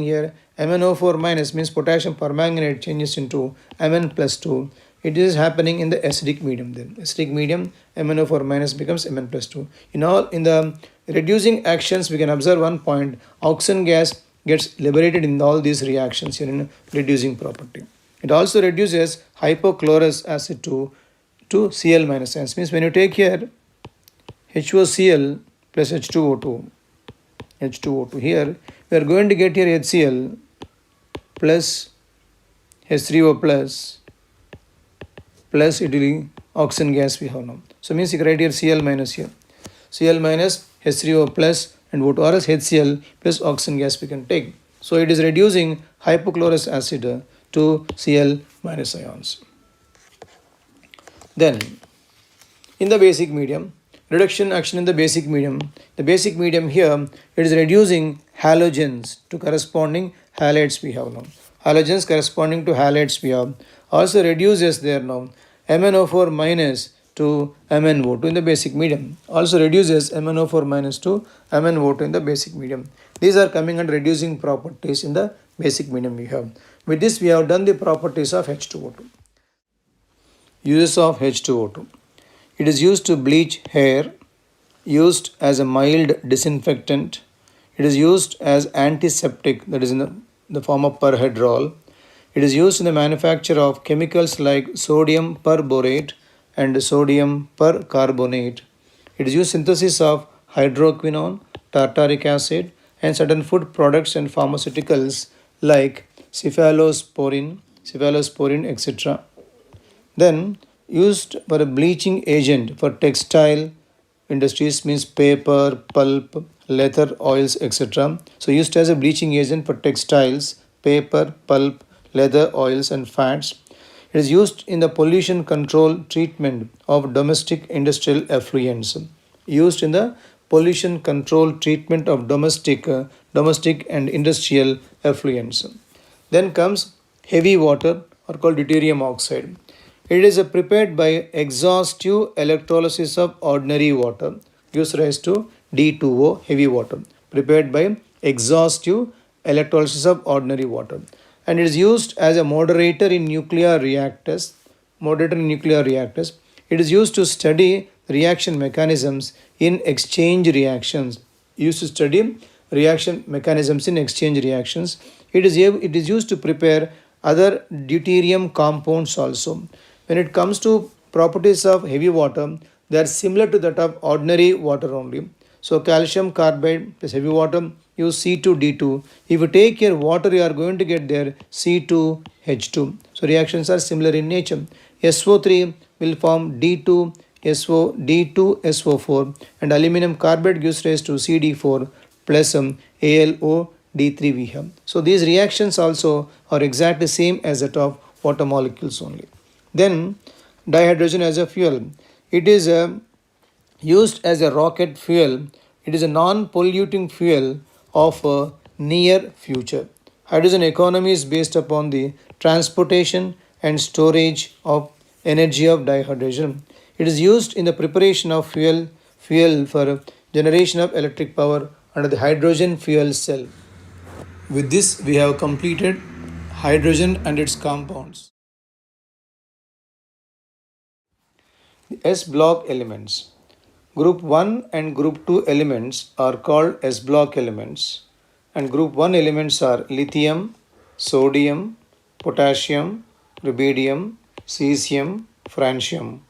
here MnO4 minus means potassium permanganate changes into Mn plus 2. It is happening in the acidic medium then. Acidic medium MnO4 minus becomes Mn plus 2. In the reducing actions we can observe one point, oxygen gas gets liberated in all these reactions here in reducing property. It also reduces hypochlorous acid to Cl minus ions. Means when you take here HOCl plus H2O2 here, we are going to get here HCl plus H3O plus it will be oxygen gas we have now. So means you write here Cl minus here. Cl minus H3O plus and what or else HCl plus oxygen gas we can take. So it is reducing hypochlorous acid to Cl minus ions. Then in the basic medium, reduction action in the basic medium. The basic medium here, it is reducing halogens to corresponding halides we have now. Halogens corresponding to halides we have. Also reduces there now MnO4 minus to MnO2 in the basic medium. Also reduces MnO4 minus to MnO2 in the basic medium. These are coming under reducing properties in the basic medium we have. With this we have done the properties of H2O2. Uses of H2O2. It is used to bleach hair, used as a mild disinfectant. It is used as antiseptic, that is in the form of perhedrol. It is used in the manufacture of chemicals like sodium perborate and sodium percarbonate. It is used in synthesis of hydroquinone, tartaric acid, and certain food products and pharmaceuticals like cephalosporin, etc. Then used for a bleaching agent for textile industries, means paper, pulp, leather, oils, etc. So used as a bleaching agent for textiles, paper, pulp, leather, oils and fats. It is used in the pollution control treatment of domestic industrial effluents. Used in the pollution control treatment of domestic and industrial effluents. Then comes heavy water, or called deuterium oxide. It is prepared by exhaustive electrolysis of ordinary water, gives rise to D2O, heavy water, prepared by exhaustive electrolysis of ordinary water. And it is used as a moderator in nuclear reactors. It is used to study reaction mechanisms in exchange reactions. Used to study reaction mechanisms in exchange reactions. It is used to prepare other deuterium compounds also. When it comes to properties of heavy water, they are similar to that of ordinary water only. So calcium carbide plus heavy water use C2D2. If you take here water, you are going to get there C2H2. So reactions are similar in nature. SO3 will form D2SO4 and aluminum carbide gives rise to CD4 plus AlO D3 we have. So these reactions also are exactly same as that of water molecules only. Then dihydrogen as a fuel. It is used as a rocket fuel. It is a non-polluting fuel of a near future. Hydrogen economy is based upon the transportation and storage of energy of dihydrogen. It is used in the preparation of fuel for generation of electric power under the hydrogen fuel cell. With this, we have completed hydrogen and its compounds. The S block elements. Group 1 and group 2 elements are called S block elements, and group 1 elements are lithium, sodium, potassium, rubidium, cesium, francium,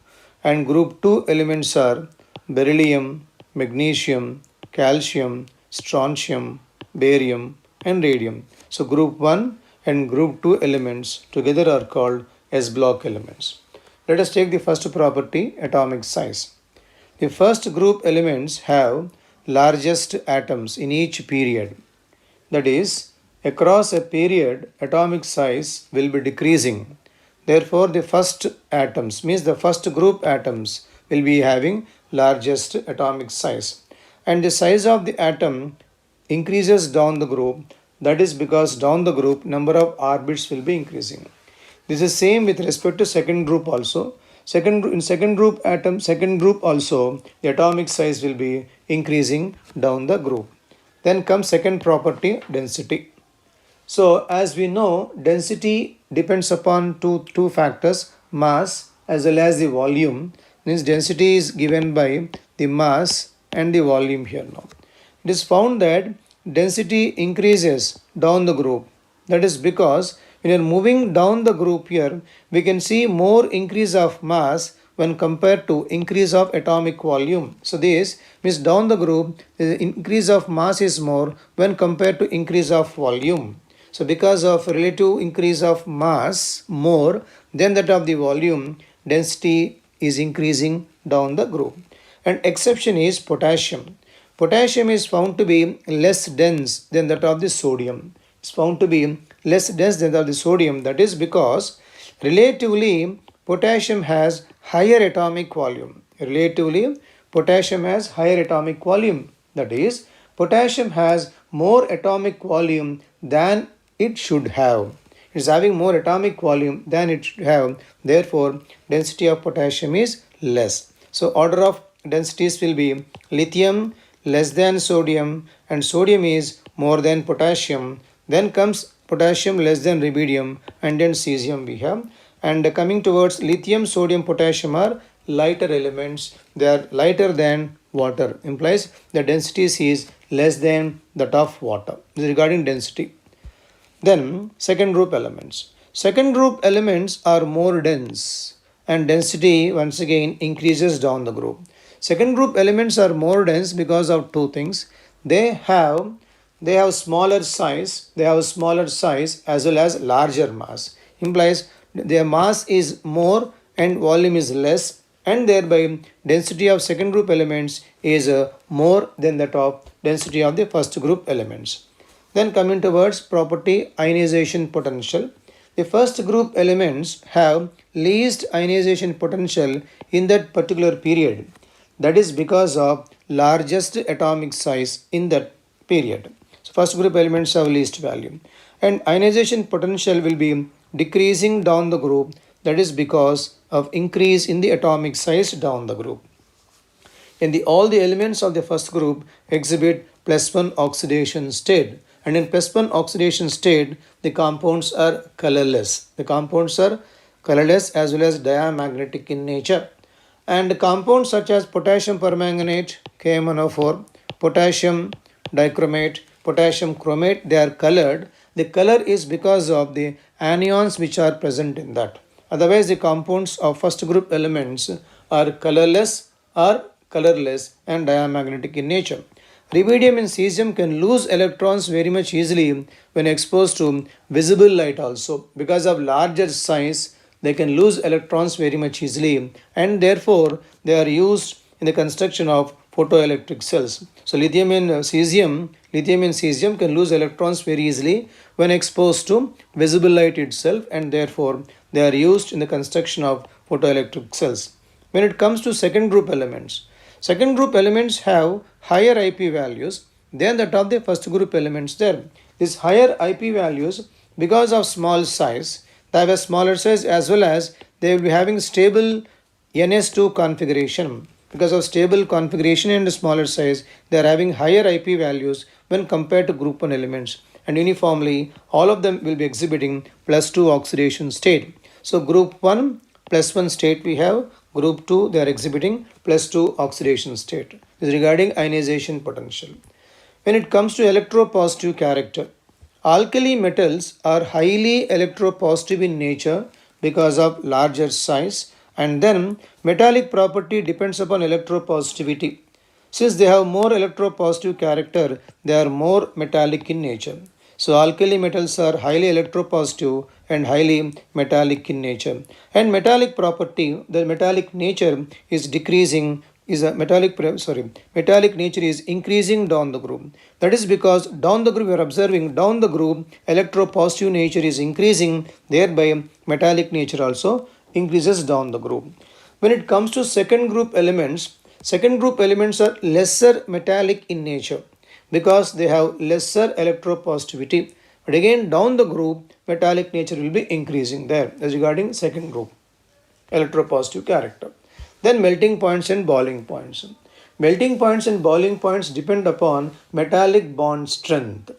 and group 2 elements are beryllium, magnesium, calcium, strontium, barium, and radium. So group 1 and group 2 elements together are called S block elements. Let us take the first property, atomic size. The first group elements have largest atoms in each period. That is, across a period, atomic size will be decreasing. Therefore, the first atoms, means the first group atoms, will be having largest atomic size. And the size of the atom increases down the group. That is because down the group, number of orbits will be increasing. This is same with respect to second group also. In second group also, the atomic size will be increasing down the group. Then comes second property, density. So as we know, density depends upon two factors, mass as well as the volume. Means density is given by the mass and the volume here now. It is found that density increases down the group. That is because when you are moving down the group here, we can see more increase of mass when compared to increase of atomic volume. So this means down the group, the increase of mass is more when compared to increase of volume. So because of relative increase of mass more than that of the volume, density is increasing down the group. And exception is potassium. Potassium is found to be less dense than that of the sodium. It's found to be less dense than that of the sodium. That is because relatively potassium has higher atomic volume. Relatively, potassium has higher atomic volume. That is, potassium has more atomic volume than it should have. It is having more atomic volume than it should have. Therefore, density of potassium is less. So, order of densities will be lithium less than sodium, and sodium is more than potassium. Then comes potassium less than rubidium, and then cesium we have. And coming towards lithium, sodium, potassium are lighter elements. They are lighter than water. Implies the densities is less than that of water. This is regarding density. Then second group elements. Second group elements are more dense, and density once again increases down the group. Second group elements are more dense because of two things. They have smaller size. They have smaller size as well as larger mass. Implies their mass is more and volume is less, and thereby density of second group elements is more than that of density of the first group elements. Then coming towards property ionization potential. The first group elements have least ionization potential in that particular period. That is because of largest atomic size in that period. So first group elements have least value. And ionization potential will be decreasing down the group. That is because of increase in the atomic size down the group. And all the elements of the first group exhibit +1 oxidation state. And in +1 oxidation state, the compounds are colorless. The compounds are colorless as well as diamagnetic in nature. And compounds such as potassium permanganate, KMnO4, potassium dichromate, potassium chromate, they are colored. The color is because of the anions which are present in that. Otherwise, the compounds of first group elements are colorless and diamagnetic in nature. Rubidium and cesium can lose electrons very much easily when exposed to visible light also. Because of larger size, they can lose electrons very much easily, and therefore they are used in the construction of photoelectric cells. So lithium and cesium lithium and cesium can lose electrons very easily when exposed to visible light itself, and therefore they are used in the construction of photoelectric cells. When it comes to second group elements have higher IP values than that of the first group elements there. These higher IP values, because of small size, they have a smaller size, as well as they will be having stable NS2 configuration. Because of stable configuration and smaller size, they are having higher IP values when compared to group 1 elements, and uniformly all of them will be exhibiting +2 oxidation state. So group 1 +1 state we have, group 2 they are exhibiting +2 oxidation state. This is regarding ionization potential. When it comes to electropositive character, alkali metals are highly electropositive in nature because of larger size, and then metallic property depends upon electropositivity. Since they have more electropositive character, they are more metallic in nature. So alkali metals are highly electropositive and highly metallic in nature. And metallic property, the metallic nature is decreasing, is a metallic nature is increasing down the group. That is because down the group we are observing down the group electropositive nature is increasing, thereby metallic nature also increases down the group. When it comes to second group elements are lesser metallic in nature because they have lesser electropositivity. But again, down the group, metallic nature will be increasing there as regarding second group, electropositive character. Then melting points and boiling points. Melting points and boiling points depend upon metallic bond strength.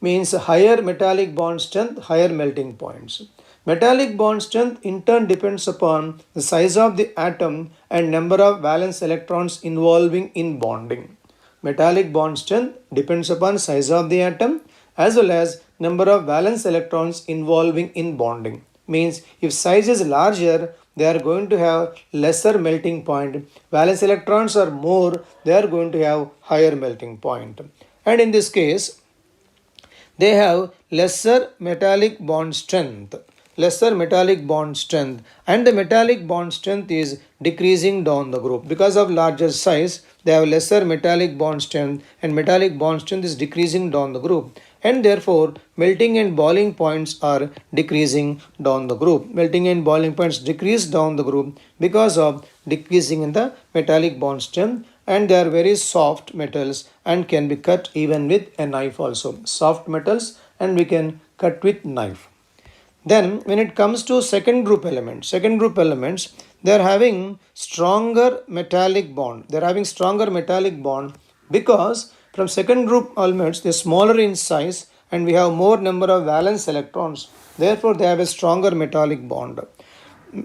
Means higher metallic bond strength, higher melting points. Metallic bond strength in turn depends upon the size of the atom and number of valence electrons involving in bonding. Metallic bond strength depends upon size of the atom as well as number of valence electrons involving in bonding. Means if size is larger, they are going to have lesser melting point. Valence electrons are more, they are going to have higher melting point. And in this case, they have lesser metallic bond strength, and the metallic bond strength is decreasing down the group. Because of larger size, they have lesser metallic bond strength, and metallic bond strength is decreasing down the group, and therefore melting and boiling points are decreasing down the group. Melting and boiling points decrease down the group because of decreasing in the metallic bond strength, and they are very soft metals and can be cut even with a knife also. Soft metals and we can cut with knife. Then when it comes to second group elements, they are having stronger metallic bond. Because from second group elements they are smaller in size and we have more number of valence electrons. Therefore they have a stronger metallic bond.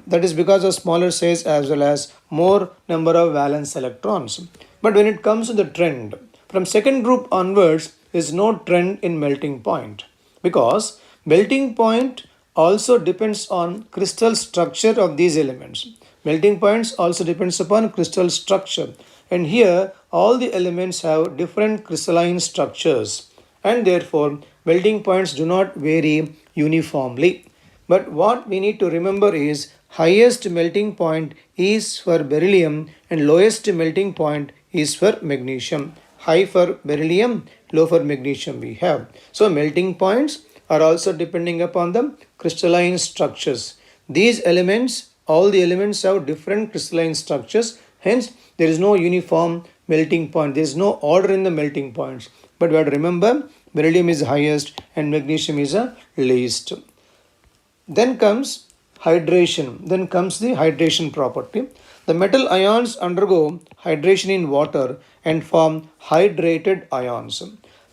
That is because of smaller size as well as more number of valence electrons. But when it comes to the trend, from second group onwards there is no trend in melting point, because melting point also depends on crystal structure of these elements. Melting points also depends upon crystal structure, and here all the elements have different crystalline structures, and therefore melting points do not vary uniformly. But what we need to remember is highest melting point is for beryllium and lowest melting point is for magnesium. High for beryllium, low for magnesium we have. So melting points are also depending upon the crystalline structures. These elements, all the elements have different crystalline structures, hence there is no uniform melting point, there is no order in the melting points. But we have to remember beryllium is highest and magnesium is the least. Then comes hydration, the hydration property. The metal ions undergo hydration in water and form hydrated ions.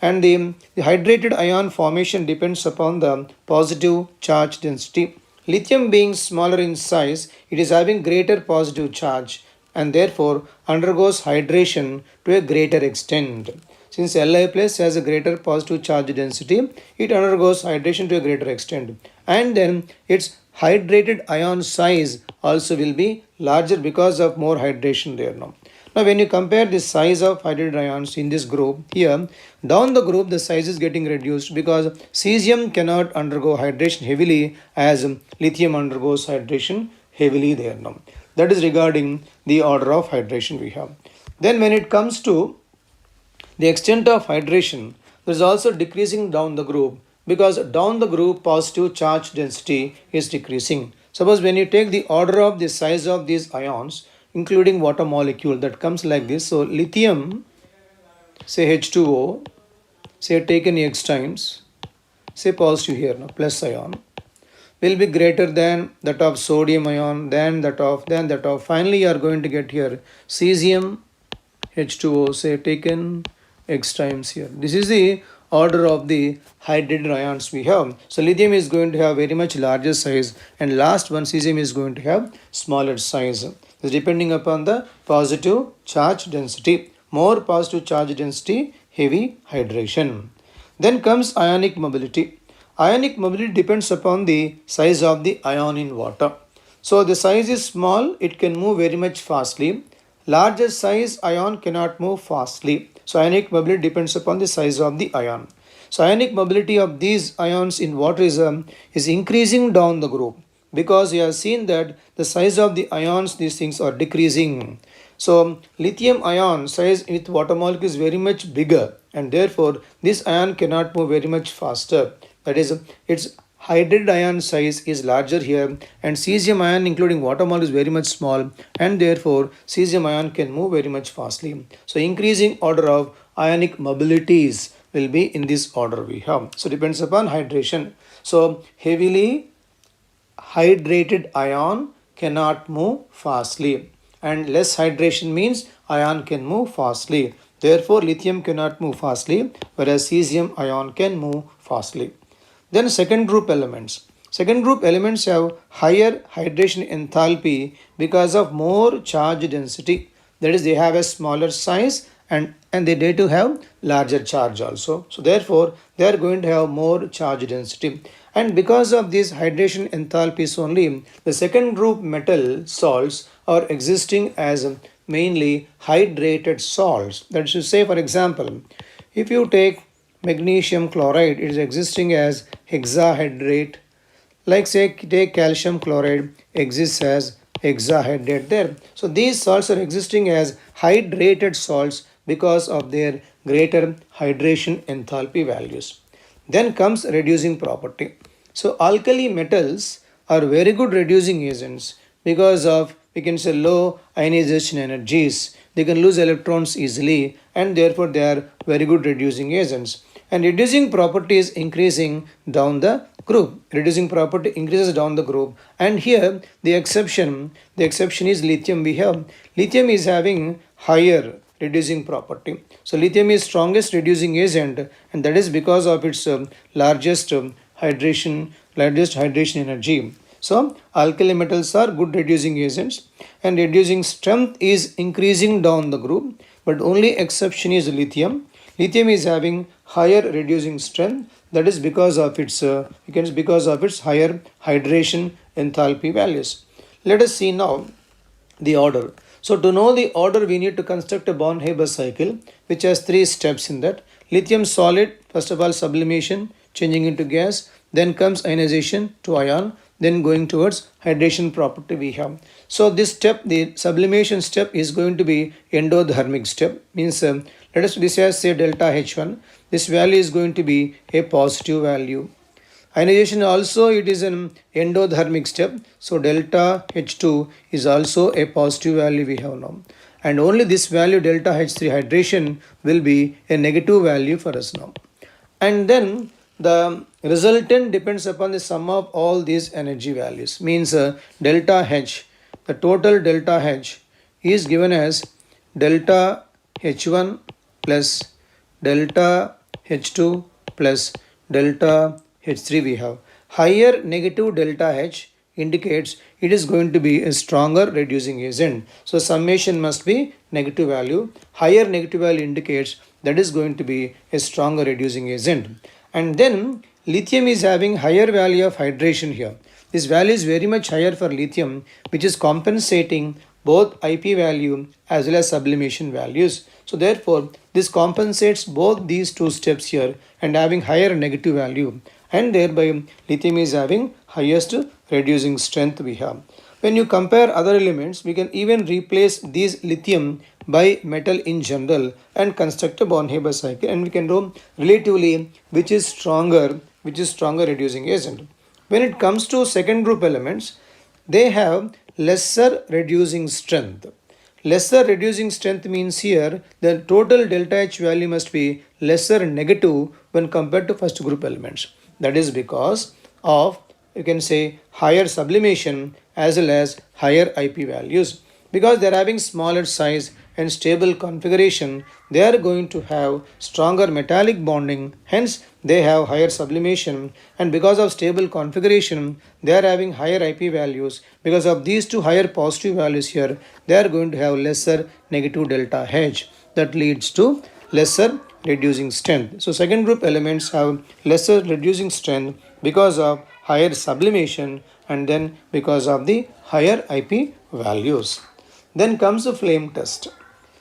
And the hydrated ion formation depends upon the positive charge density. Lithium being smaller in size, it is having greater positive charge and therefore undergoes hydration to a greater extent. Since Li plus has a greater positive charge density, it undergoes hydration to a greater extent. And then its hydrated ion size also will be larger because of more hydration there now. Now when you compare the size of hydrated ions in this group, here down the group the size is getting reduced because cesium cannot undergo hydration heavily as lithium undergoes hydration heavily there now. That is regarding the order of hydration we have. Then when it comes to The extent of hydration is also decreasing down the group because down the group positive charge density is decreasing. Suppose when you take the order of the size of these ions, including water molecule, that comes like this. So lithium, say H2O, say taken X times, say positive here, no, plus ion, will be greater than that of sodium ion, then that of. Finally, you are going to get here cesium H2O, say taken X times here. This is the order of the hydrated ions we have. So lithium is going to have very much larger size, and last one cesium is going to have smaller size. It's depending upon the positive charge density. More positive charge density, heavy hydration. Then comes ionic mobility. Ionic mobility depends upon the size of the ion in water. So the size is small, it can move very much fastly. Larger size ion cannot move fastly. So ionic mobility depends upon the size of the ion. So ionic mobility of these ions in water is increasing down the group because you have seen that the size of the ions, these things are decreasing. So lithium ion size with water molecule is very much bigger, and therefore this ion cannot move very much faster. That is, its hydrated ion size is larger here, and cesium ion including water molecule is very much small, and therefore cesium ion can move very much fastly. So increasing order of ionic mobilities will be in this order we have. So depends upon hydration. So heavily hydrated ion cannot move fastly, and less hydration means ion can move fastly. Therefore lithium cannot move fastly, whereas cesium ion can move fastly. Then second group elements. Second group elements have higher hydration enthalpy because of more charge density. That is, they have a smaller size, and they need to have larger charge also. So therefore they are going to have more charge density. And because of these hydration enthalpies only, the second group metal salts are existing as mainly hydrated salts. That is to say, for example, if you take magnesium chloride, it is existing as hexahydrate. Like say take calcium chloride, exists as hexahydrate there. So these salts are existing as hydrated salts because of their greater hydration enthalpy values. Then comes reducing property. So alkali metals are very good reducing agents because of, we can say, low ionization energies. They can lose electrons easily, and therefore they are very good reducing agents. And reducing property is increasing down the group. Reducing property increases down the group. And here the exception is lithium. We have lithium is having higher reducing property. So lithium is strongest reducing agent, and that is because of its largest hydration energy. So alkali metals are good reducing agents, and reducing strength is increasing down the group, but only exception is lithium. Lithium is having higher reducing strength. That is because of its higher hydration enthalpy values. Let us see now the order. So to know the order, we need to construct a Born-Haber cycle which has three steps in that. Lithium solid, first of all sublimation, changing into gas, then comes ionization to ion, then going towards hydration property we have. So this step, the sublimation step, is going to be endothermic step. Means let us this as say delta H1. This value is going to be a positive value. Ionization also, it is an endothermic step. So delta H2 is also a positive value we have now. And only this value delta H3 hydration will be a negative value for us now. And then the resultant depends upon the sum of all these energy values. Means delta H, the total delta H is given as delta H1 plus delta H2 plus delta H3 we have. Higher negative delta H indicates it is going to be a stronger reducing agent. So summation must be negative value. Higher negative value indicates that is going to be a stronger reducing agent. And then lithium is having higher value of hydration here. This value is very much higher for lithium, which is compensating both IP value as well as sublimation values. So therefore this compensates both these two steps here and having higher negative value, and thereby lithium is having highest reducing strength we have. When you compare other elements, we can even replace these lithium by metal in general and construct a Born-Haber cycle, and we can know relatively which is stronger reducing agent. When it comes to second group elements, they have lesser reducing strength. Lesser reducing strength means here the total delta H value must be lesser negative when compared to first group elements. That is because of, you can say, higher sublimation as well as higher IP values. Because they are having smaller size and stable configuration, they are going to have stronger metallic bonding, hence they have higher sublimation, and because of stable configuration they are having higher IP values. Because of these two higher positive values here, they are going to have lesser negative delta H, that leads to lesser reducing strength. So second group elements have lesser reducing strength because of higher sublimation and then because of the higher IP values. Then comes the flame test.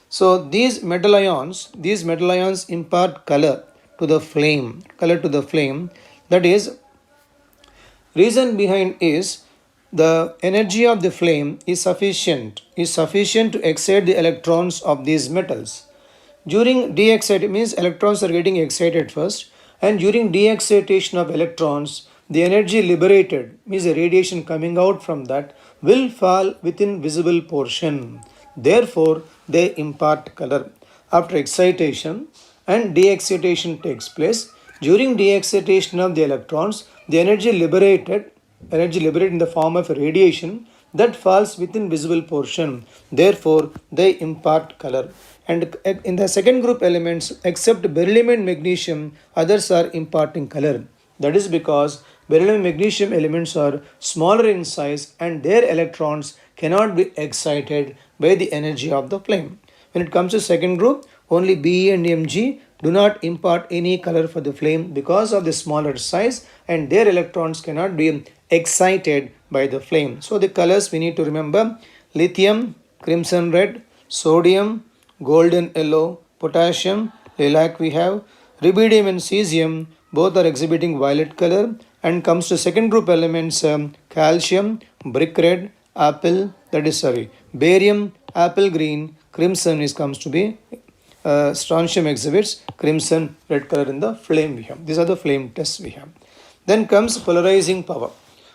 So these metal ions impart color to the flame. That is, reason behind is the energy of the flame is sufficient to excite the electrons of these metals. During de-excitation means electrons are getting excited first, and during de-excitation of electrons, the energy liberated means the radiation coming out from that will fall within visible portion. Therefore, they impart color. After excitation and de-excitation takes place, during de-excitation of the electrons, the energy liberated in the form of radiation that falls within visible portion. Therefore, they impart color. And in the second group elements, except beryllium and magnesium, others are imparting color. That is because beryllium and magnesium elements are smaller in size and their electrons cannot be excited by the energy of the flame. When it comes to second group, only Be and Mg do not impart any color for the flame because of the smaller size and their electrons cannot be excited by the flame. So the colors we need to remember: lithium, crimson red; sodium, golden yellow; potassium, lilac we have; rubidium and cesium, both are exhibiting violet color. And comes to second group elements, calcium, brick red; apple, barium, apple green; crimson comes to be strontium exhibits crimson red color in the flame we have. These are the flame tests we have. Then comes polarizing power.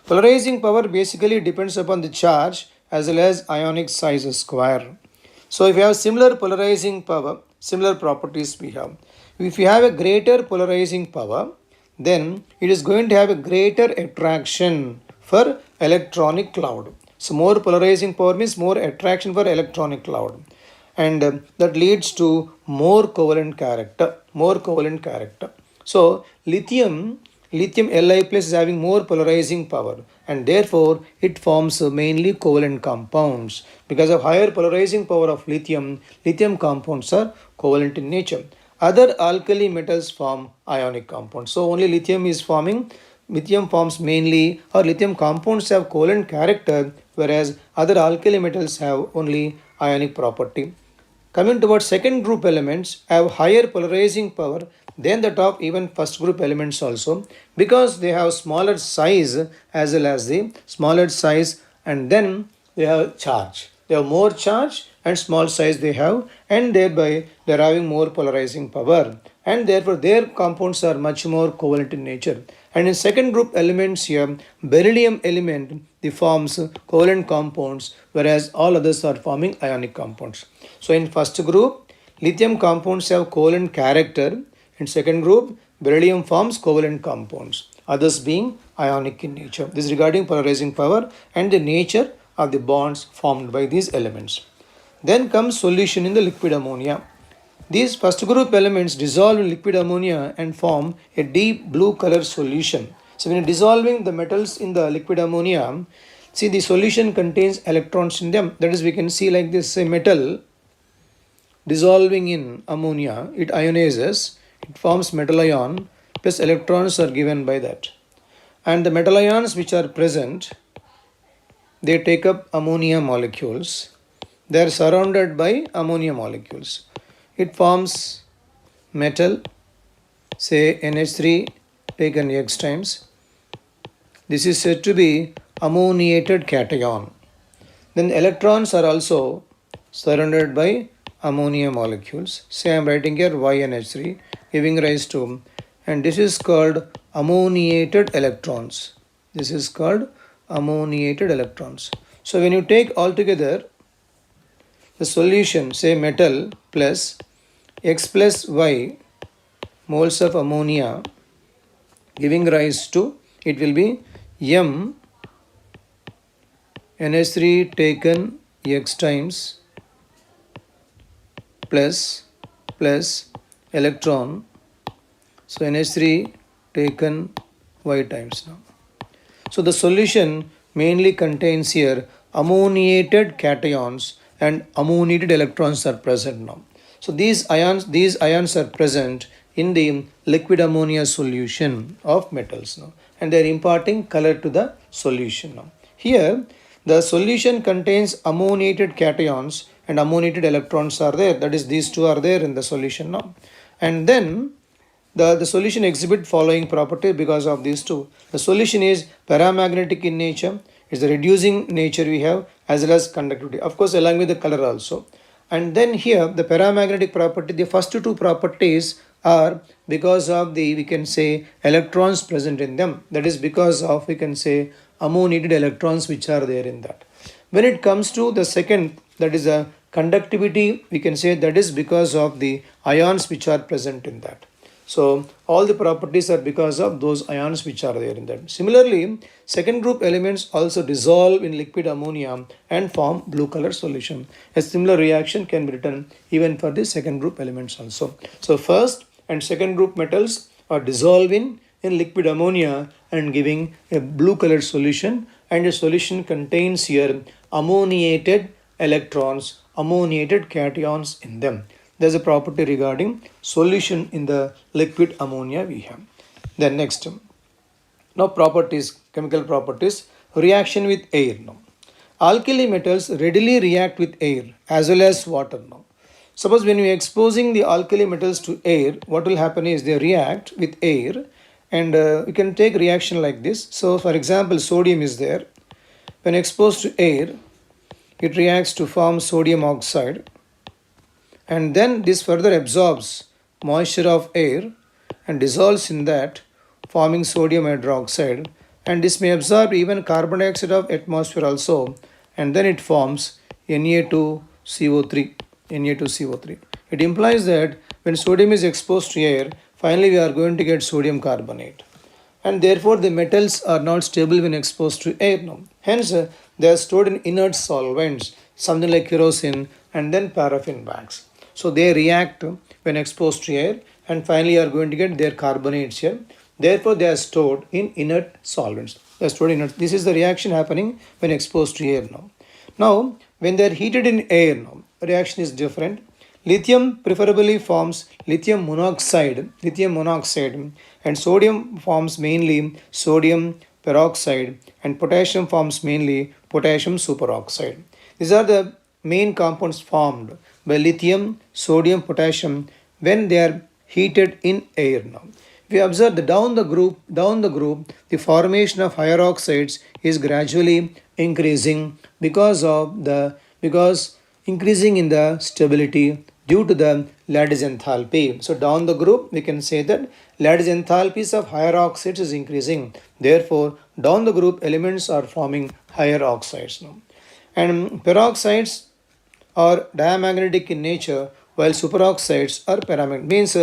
Polarizing power basically depends upon the charge as well as ionic size square. So if you have similar polarizing power, similar properties we have. If you have a greater polarizing power, then it is going to have a greater attraction for electronic cloud. So more polarizing power means more attraction for electronic cloud, and that leads to more covalent character. So lithium Li plus is having more polarizing power, and therefore it forms mainly covalent compounds. Because of higher polarizing power of lithium compounds are covalent in nature. Other alkali metals form ionic compounds. So only lithium forms mainly, or lithium compounds have covalent character, whereas other alkali metals have only ionic property. Coming towards second group elements, have higher polarizing power than that of even first group elements also, because they have smaller size as well as the smaller size, and then they have charge. They have more charge and small size they have, and thereby they are having more polarizing power, and therefore their compounds are much more covalent in nature. And in second group elements here, beryllium element forms covalent compounds, whereas all others are forming ionic compounds. So in first group, lithium compounds have covalent character. In second group, beryllium forms covalent compounds, others being ionic in nature. This is regarding polarizing power and the nature of the bonds formed by these elements. Then comes solution in the liquid ammonia. These first group elements dissolve in liquid ammonia and form a deep blue color solution. So when dissolving the metals in the liquid ammonia, see the solution contains electrons in them. That is, we can see like this: a metal dissolving in ammonia, it ionizes, it forms metal ion, plus electrons are given by that. And the metal ions which are present, they take up ammonia molecules. They are surrounded by ammonia molecules. It forms metal, say NH3 taken X times. This is said to be ammoniated cation. Then electrons are also surrounded by ammonia molecules. Say I am writing here YnH3 giving rise to, and this is called ammoniated electrons. This is called ammoniated electrons. So when you take all together the solution, say metal plus X plus Y moles of ammonia giving rise to, it will be M NH3 taken X times plus electron, so NH3 taken Y times now. So the solution mainly contains here ammoniated cations and ammoniated electrons are present now. So these ions are present in the liquid ammonia solution of metals now, and they are imparting color to the solution now. Here the solution contains ammoniated cations and ammoniated electrons are there, that is these two are there in the solution now. And then the solution exhibit following property because of these two. The solution is paramagnetic in nature, it's the reducing nature we have, as well as conductivity, of course along with the color also. And then here the paramagnetic property, the first two properties are because of the, we can say, electrons present in them, that is because of, we can say, ammoniated electrons which are there in that. When it comes to the second, that is a conductivity, we can say that is because of the ions which are present in that. So all the properties are because of those ions which are there in that. Similarly, second group elements also dissolve in liquid ammonia and form blue color solution. A similar reaction can be written even for the second group elements also. So first and second group metals are dissolving in liquid ammonia and giving a blue colored solution, and the solution contains here ammoniated electrons, ammoniated cations in them. There's a property regarding solution in the liquid ammonia we have. Then next, now properties, chemical properties, reaction with air now. Alkali metals readily react with air as well as water now. Suppose when you are exposing the alkali metals to air, what will happen is they react with air, and you can take reaction like this. So for example, sodium is there. When exposed to air, it reacts to form sodium oxide, and then this further absorbs moisture of air and dissolves in that, forming sodium hydroxide, and this may absorb even carbon dioxide of atmosphere also, and then it forms Na2CO3. Na2CO3. It implies that when sodium is exposed to air, finally we are going to get sodium carbonate, and therefore the metals are not stable when exposed to air now. Hence they are stored in inert solvents, something like kerosene and then paraffin wax. So they react when exposed to air, and finally you are going to get their carbonates here. Therefore they are stored in inert solvents. They are stored in inert. This is the reaction happening when exposed to air now. Now when they are heated in air now, reaction is different. Lithium preferably forms lithium monoxide, and sodium forms mainly sodium peroxide, and potassium forms mainly potassium superoxide. These are the main compounds formed by lithium, sodium, potassium when they are heated in air now. We observe that down the group, the formation of higher oxides is gradually increasing because increasing in the stability due to the lattice enthalpy. So down the group, we can say that lattice enthalpies of higher oxides is increasing. Therefore, down the group elements are forming higher oxides now. And peroxides are diamagnetic in nature, while superoxides are paramagnetic. Means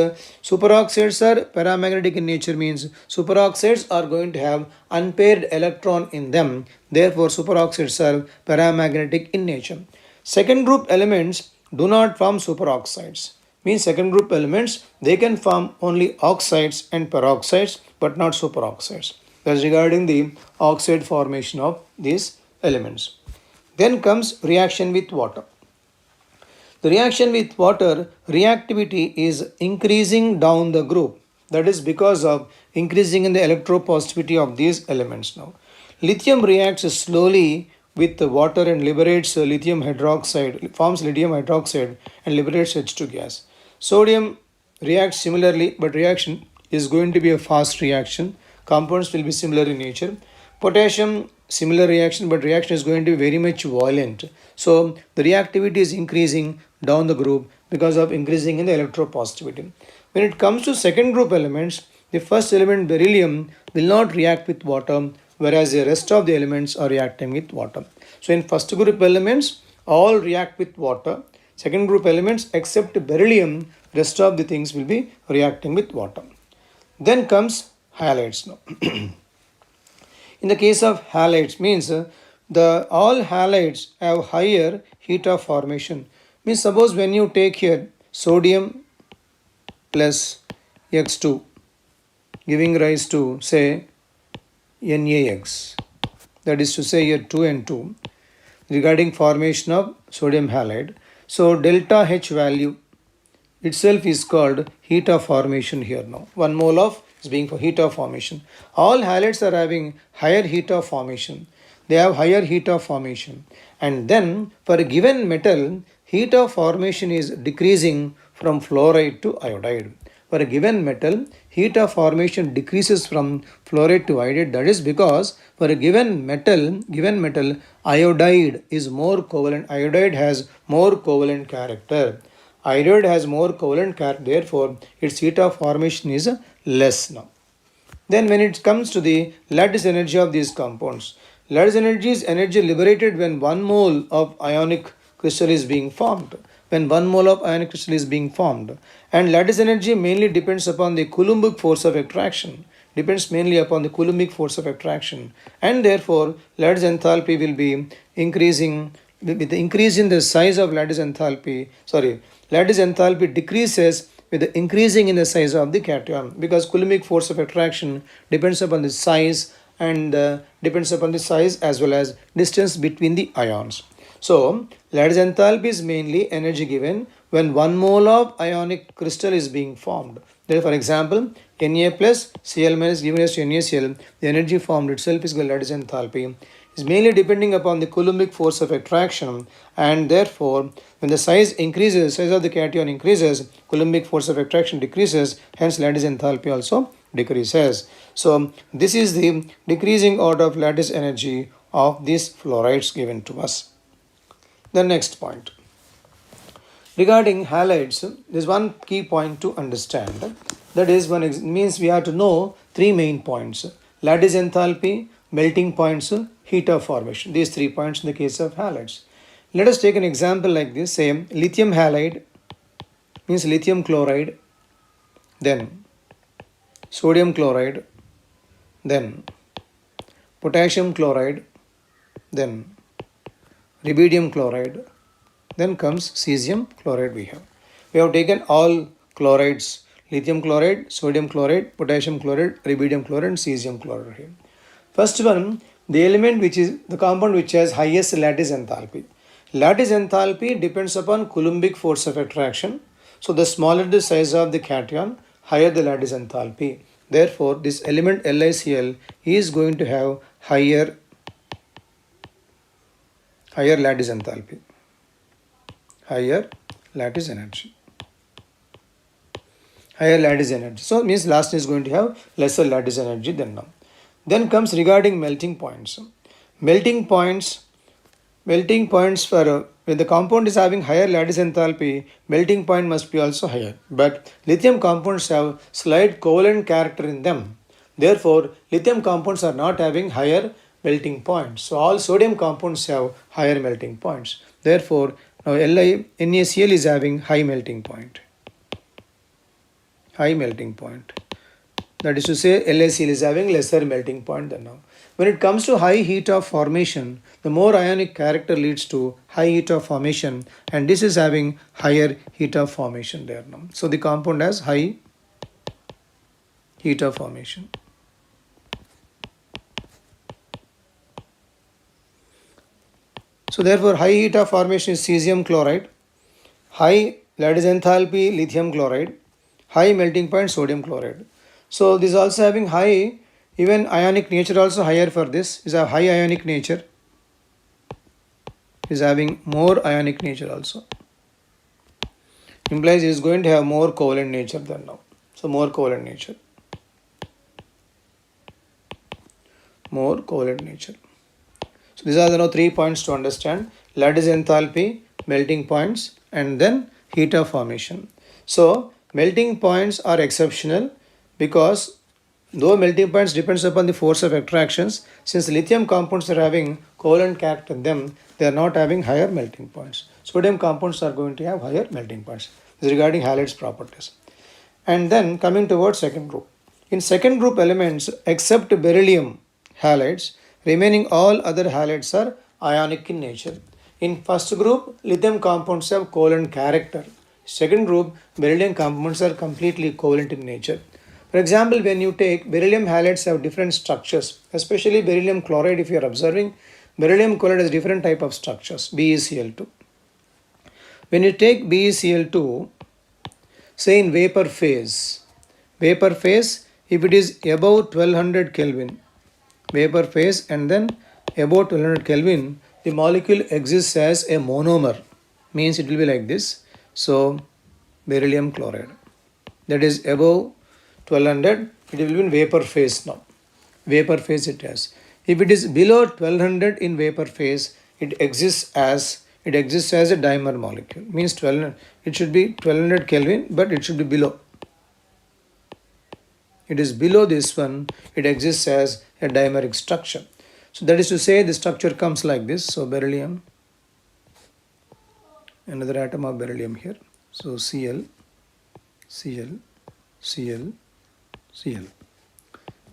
superoxides are paramagnetic in nature, means superoxides are going to have unpaired electron in them. Therefore, superoxides are paramagnetic in nature. Second group elements do not form superoxides. Means second group elements, they can form only oxides and peroxides, but not superoxides. That's regarding the oxide formation of these elements. Then comes reaction with water. The reaction with water, reactivity is increasing down the group. That is because of increasing in the electropositivity of these elements now. Lithium reacts slowly with the water and liberates lithium hydroxide, forms lithium hydroxide and liberates H2 gas. Sodium reacts similarly, but reaction is going to be a fast reaction. Compounds will be similar in nature. Potassium, similar reaction, but reaction is going to be very much violent. So the reactivity is increasing down the group because of increasing in the electropositivity. When it comes to second group elements, the first element beryllium will not react with water, whereas the rest of the elements are reacting with water. So in first group elements, all react with water. Second group elements except beryllium, rest of the things will be reacting with water. Then comes halides now. In the case of halides, means the all halides have higher heat of formation. Means suppose when you take here sodium plus X2 giving rise to say NaX, that is to say here 2 and 2 regarding formation of sodium halide. So delta H value itself is called heat of formation here now. 1 mole of is being for heat of formation. All halides are having higher heat of formation. They have higher heat of formation. And then for a given metal, heat of formation is decreasing from fluoride to iodide. For a given metal, heat of formation decreases from fluoride to iodide. That is because for a given metal, iodide is more covalent. Iodide has more covalent character. Iodide has more covalent character, therefore its heat of formation is less now. Then when it comes to the lattice energy of these compounds, lattice energy is energy liberated when 1 mole of ionic crystal is being formed. When 1 mole of ionic crystal is being formed. And lattice energy mainly depends upon the Coulombic force of attraction. Depends mainly upon the Coulombic force of attraction. And therefore, lattice enthalpy will be increasing with the increase in the size of lattice enthalpy. Lattice enthalpy decreases with the increasing in the size of the cation, because Coulombic force of attraction depends upon the size and depends upon the size as well as distance between the ions. So, lattice enthalpy is mainly energy given when 1 mole of ionic crystal is being formed. Therefore, for example, Na plus Cl minus given as to NaCl, the energy formed itself is called lattice enthalpy. Is mainly depending upon the Coulombic force of attraction, and therefore when the size increases, size of the cation increases, Coulombic force of attraction decreases, hence lattice enthalpy also decreases. So this is the decreasing order of lattice energy of these fluorides given to us. The next point. Regarding halides, there is one key point to understand. That is, means we have to know 3 main points: lattice enthalpy, melting points, heat of formation. These 3 points in the case of halides. Let us take an example like this. Say lithium halide means lithium chloride, then sodium chloride, then potassium chloride, then rubidium chloride, then comes cesium chloride we have. We have taken all chlorides: lithium chloride, sodium chloride, potassium chloride, rubidium chloride and cesium chloride here. First one, the element which is the compound which has highest lattice enthalpy. Lattice enthalpy depends upon Coulombic force of attraction. So the smaller the size of the cation, higher the lattice enthalpy. Therefore, this element LiCl is going to have higher lattice enthalpy, higher lattice energy. Higher lattice energy. So means last is going to have lesser lattice energy than now. Then comes regarding melting points. Melting points for when the compound is having higher lattice enthalpy, melting point must be also higher. But lithium compounds have slight covalent character in them. Therefore, lithium compounds are not having higher melting points. So all sodium compounds have higher melting points. Therefore, now NaCl is having high melting point. High melting point. That is to say, LiCl is having lesser melting point than now. When it comes to high heat of formation, the more ionic character leads to high heat of formation, and this is having higher heat of formation there now. So the compound has high heat of formation. So therefore, high heat of formation is cesium chloride, high lattice enthalpy lithium chloride, high melting point sodium chloride. So this is also having high, even ionic nature also higher for this, is a high ionic nature, is having more ionic nature also. Implies it is going to have more covalent nature than now. So more covalent nature. More covalent nature. So these are the 3 points to understand: lattice enthalpy, melting points, and then heat of formation. So melting points are exceptional because though melting points depends upon the force of attractions, since lithium compounds are having covalent character in them, they are not having higher melting points. Sodium compounds are going to have higher melting points. This is regarding halides properties. And then coming towards second group. In second group elements, except beryllium halides, remaining all other halides are ionic in nature. In first group, lithium compounds have covalent character. Second group, beryllium compounds are completely covalent in nature. For example, when you take beryllium halides have different structures, especially beryllium chloride, if you are observing, beryllium chloride has different type of structures, BeCl2. When you take BeCl2, say in vapor phase, if it is above 1200 Kelvin, vapor phase and then above 1200 Kelvin, the molecule exists as a monomer, means it will be like this. So beryllium chloride, that is above 1200, it will be in vapor phase now. Vapor phase it has. If it is below 1200 in vapor phase, it exists as a dimer molecule. Means 1200, it should be 1200 Kelvin, but it should be below. It is below this one, it exists as a dimeric structure. So that is to say the structure comes like this. So beryllium, another atom of beryllium here. So Cl, Cl, Cl, Cl.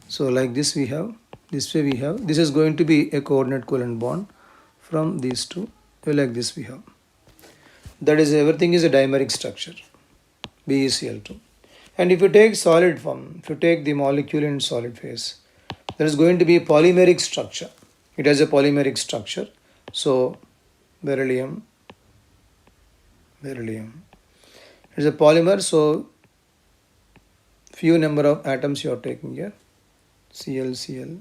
So like this we have, this way we have, this is going to be a coordinate covalent bond from these two, like this we have. That is, everything is a dimeric structure, BeCl2. And if you take solid form, if you take the molecule in solid phase, there is going to be a polymeric structure. It has a polymeric structure. So beryllium, it is a polymer. So few number of atoms you are taking here, Cl, Cl.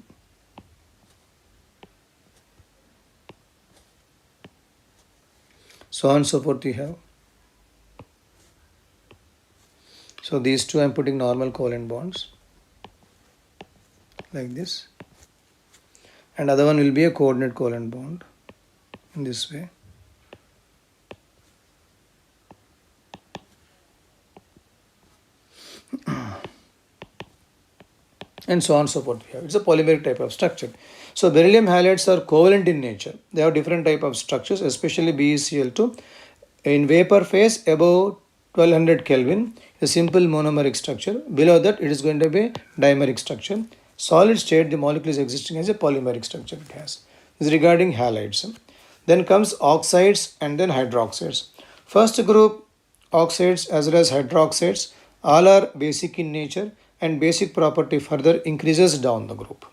So on and so forth you have. So these two I am putting normal covalent bonds like this, and other one will be a coordinate covalent bond in this way. And so on and so forth we have. It's a polymeric type of structure. So beryllium halides are covalent in nature. They have different type of structures, especially BeCl2. In vapor phase above 1200 Kelvin, a simple monomeric structure. Below that, it is going to be a dimeric structure. Solid state, the molecule is existing as a polymeric structure it has. This is regarding halides. Then comes oxides and then hydroxides. First group, oxides as well as hydroxides, all are basic in nature, and basic property further increases down the group.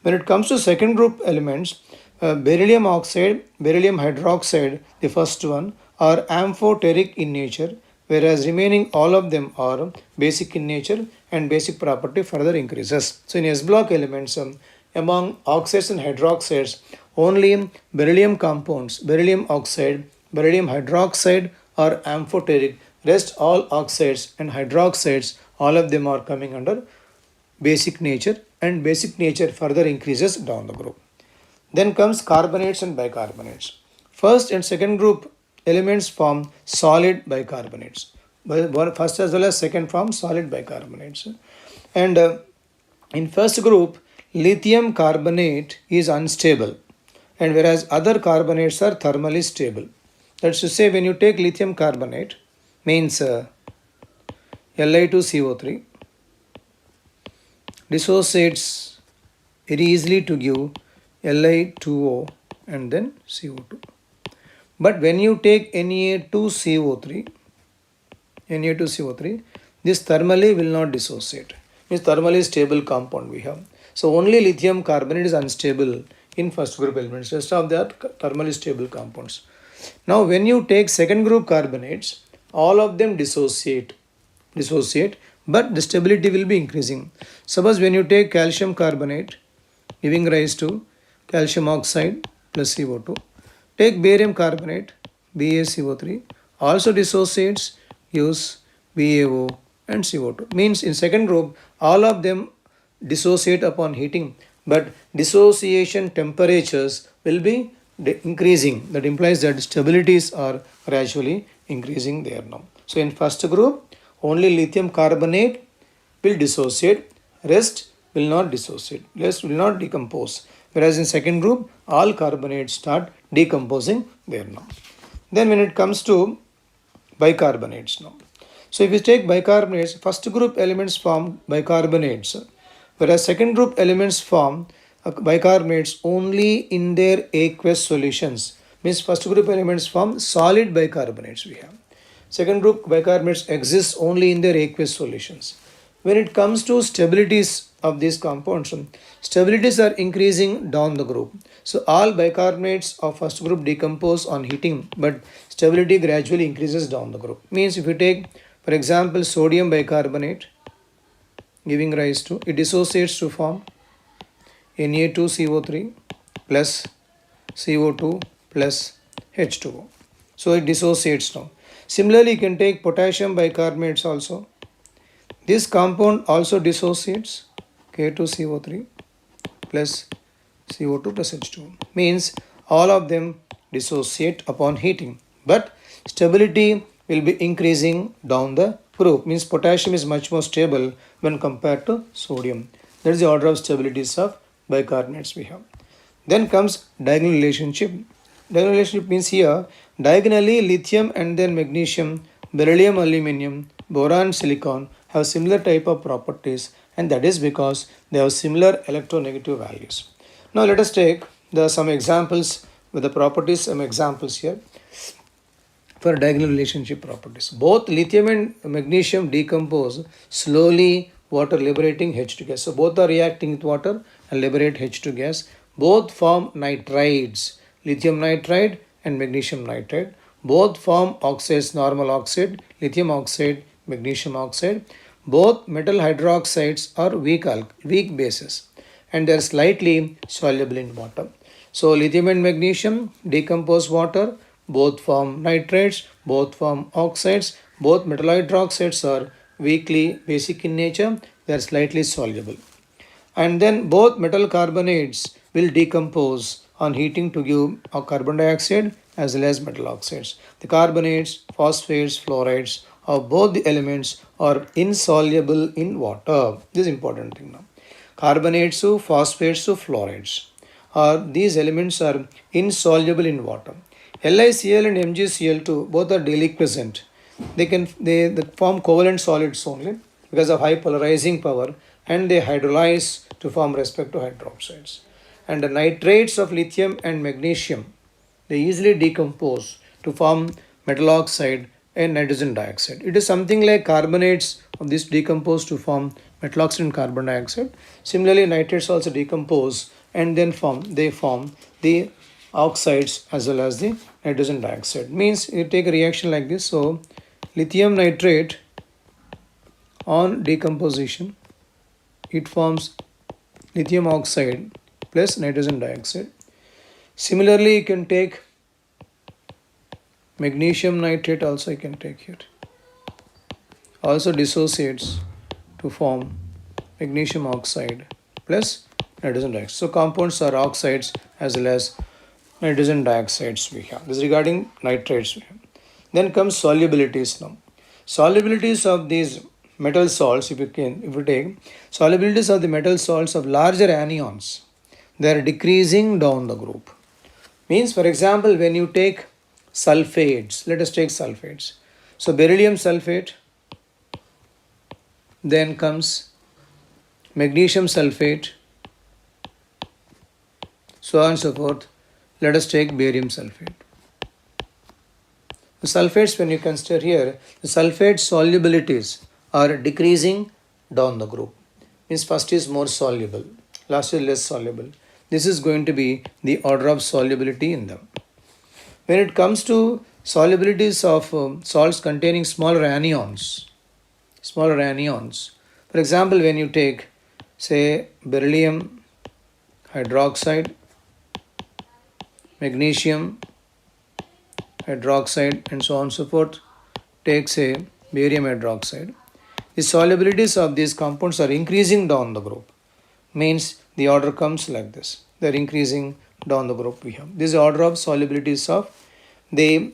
When it comes to second group elements, beryllium oxide, beryllium hydroxide, the first one, are amphoteric in nature, whereas remaining all of them are basic in nature and basic property further increases. So in S block elements, among oxides and hydroxides, only beryllium compounds, beryllium oxide, beryllium hydroxide are amphoteric. Rest all oxides and hydroxides, all of them are coming under basic nature, and basic nature further increases down the group. Then comes carbonates and bicarbonates. First and second group elements form solid bicarbonates. First as well as second form solid bicarbonates. And in first group, lithium carbonate is unstable, and whereas other carbonates are thermally stable. That's to say, when you take lithium carbonate, means Li2CO3 dissociates very easily to give Li2O and then CO2. But when you take Na2CO3, this thermally will not dissociate. Means thermally stable compound we have. So only lithium carbonate is unstable in first group elements. Rest of that thermally stable compounds. Now when you take second group carbonates, all of them dissociate, but the stability will be increasing. Suppose when you take calcium carbonate, giving rise to calcium oxide plus CO2, take barium carbonate, BaCO3, also dissociates, gives BaO and CO2. Means in second group, all of them dissociate upon heating, but dissociation temperatures will be increasing. That implies that stabilities are gradually increasing there now. So in first group, only lithium carbonate will dissociate, rest will not dissociate, rest will not decompose. Whereas in second group, all carbonates start decomposing there now. Then when it comes to bicarbonates now. So if you take bicarbonates, first group elements form bicarbonates, whereas second group elements form bicarbonates only in their aqueous solutions. Means first group elements form solid bicarbonates we have. Second group bicarbonates exist only in their aqueous solutions. When it comes to stabilities of these compounds, stabilities are increasing down the group. So all bicarbonates of first group decompose on heating, but stability gradually increases down the group. Means if you take, for example, sodium bicarbonate, giving rise to, it dissociates to form Na2CO3 plus CO2 plus H2O. So it dissociates now. Similarly, you can take potassium bicarbonates also. This compound also dissociates K2CO3 plus CO2 plus H2O. Means all of them dissociate upon heating, but stability will be increasing down the group. Means potassium is much more stable when compared to sodium. That is the order of stabilities of bicarbonates we have. Then comes diagonal relationship. Diagonal relationship means here diagonally lithium and then magnesium, beryllium, aluminum, boron, silicon have similar type of properties, and that is because they have similar electronegative values. Now let us take some examples with the properties, some examples here for diagonal relationship properties. Both lithium and magnesium decompose slowly, water liberating H2 gas. So both are reacting with water and liberate H2 gas. Both form nitrides, lithium nitride and magnesium nitride. Both form oxides, normal oxide, lithium oxide, magnesium oxide. Both metal hydroxides are weak bases, and they are slightly soluble in water. So lithium and magnesium decompose water, both form nitrates, both form oxides, both metal hydroxides are weakly basic in nature, they are slightly soluble. And then both metal carbonates will decompose on heating to give carbon dioxide as well as metal oxides. The carbonates, phosphates, fluorides of both the elements are insoluble in water. This is important thing now. Carbonates, phosphates, fluorides these elements are insoluble in water. LiCl and MgCl2 both are deliquescent. They form covalent solids only because of high polarizing power, and they hydrolyze to form respective hydroxides. And the nitrates of lithium and magnesium, they easily decompose to form metal oxide and nitrogen dioxide. It is something like carbonates of this decompose to form metal oxide and carbon dioxide. Similarly, nitrates also decompose and then form the oxides as well as the nitrogen dioxide. Means you take a reaction like this. So lithium nitrate on decomposition, it forms lithium oxide plus nitrogen dioxide. Similarly, you can take magnesium nitrate also, you can take here. Also dissociates to form magnesium oxide plus nitrogen dioxide. So compounds are oxides as well as nitrogen dioxides we have. This is regarding nitrates we have. Then comes solubilities now. Solubilities of these metal salts, if you take solubilities of the metal salts of larger anions, they are decreasing down the group. Means, for example, when you take sulfates, let us take sulfates. So beryllium sulfate, then comes magnesium sulfate, so on and so forth. Let us take barium sulfate. The sulfates, when you consider here, the sulfate solubilities are decreasing down the group. Means first is more soluble, last is less soluble. This is going to be the order of solubility in them. When it comes to solubilities of salts containing smaller anions, for example, when you take, say, beryllium hydroxide, magnesium hydroxide, and so on and so forth, take, say, barium hydroxide, the solubilities of these compounds are increasing down the group. Means the order comes like this. They are increasing down the group we have. This is the order of solubilities of the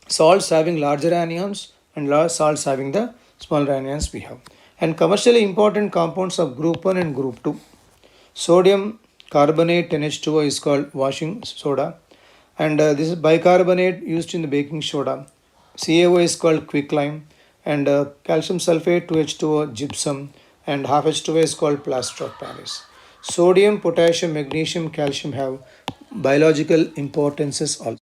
salts having larger anions and large salts having the smaller anions we have. And commercially important compounds of group 1 and group 2. Sodium carbonate NH2O is called washing soda, and this is bicarbonate used in the baking soda. CaO is called quicklime, and calcium sulfate 2H2O gypsum, and half H2O is called plaster of Paris. Sodium, potassium, magnesium, calcium have biological importances also.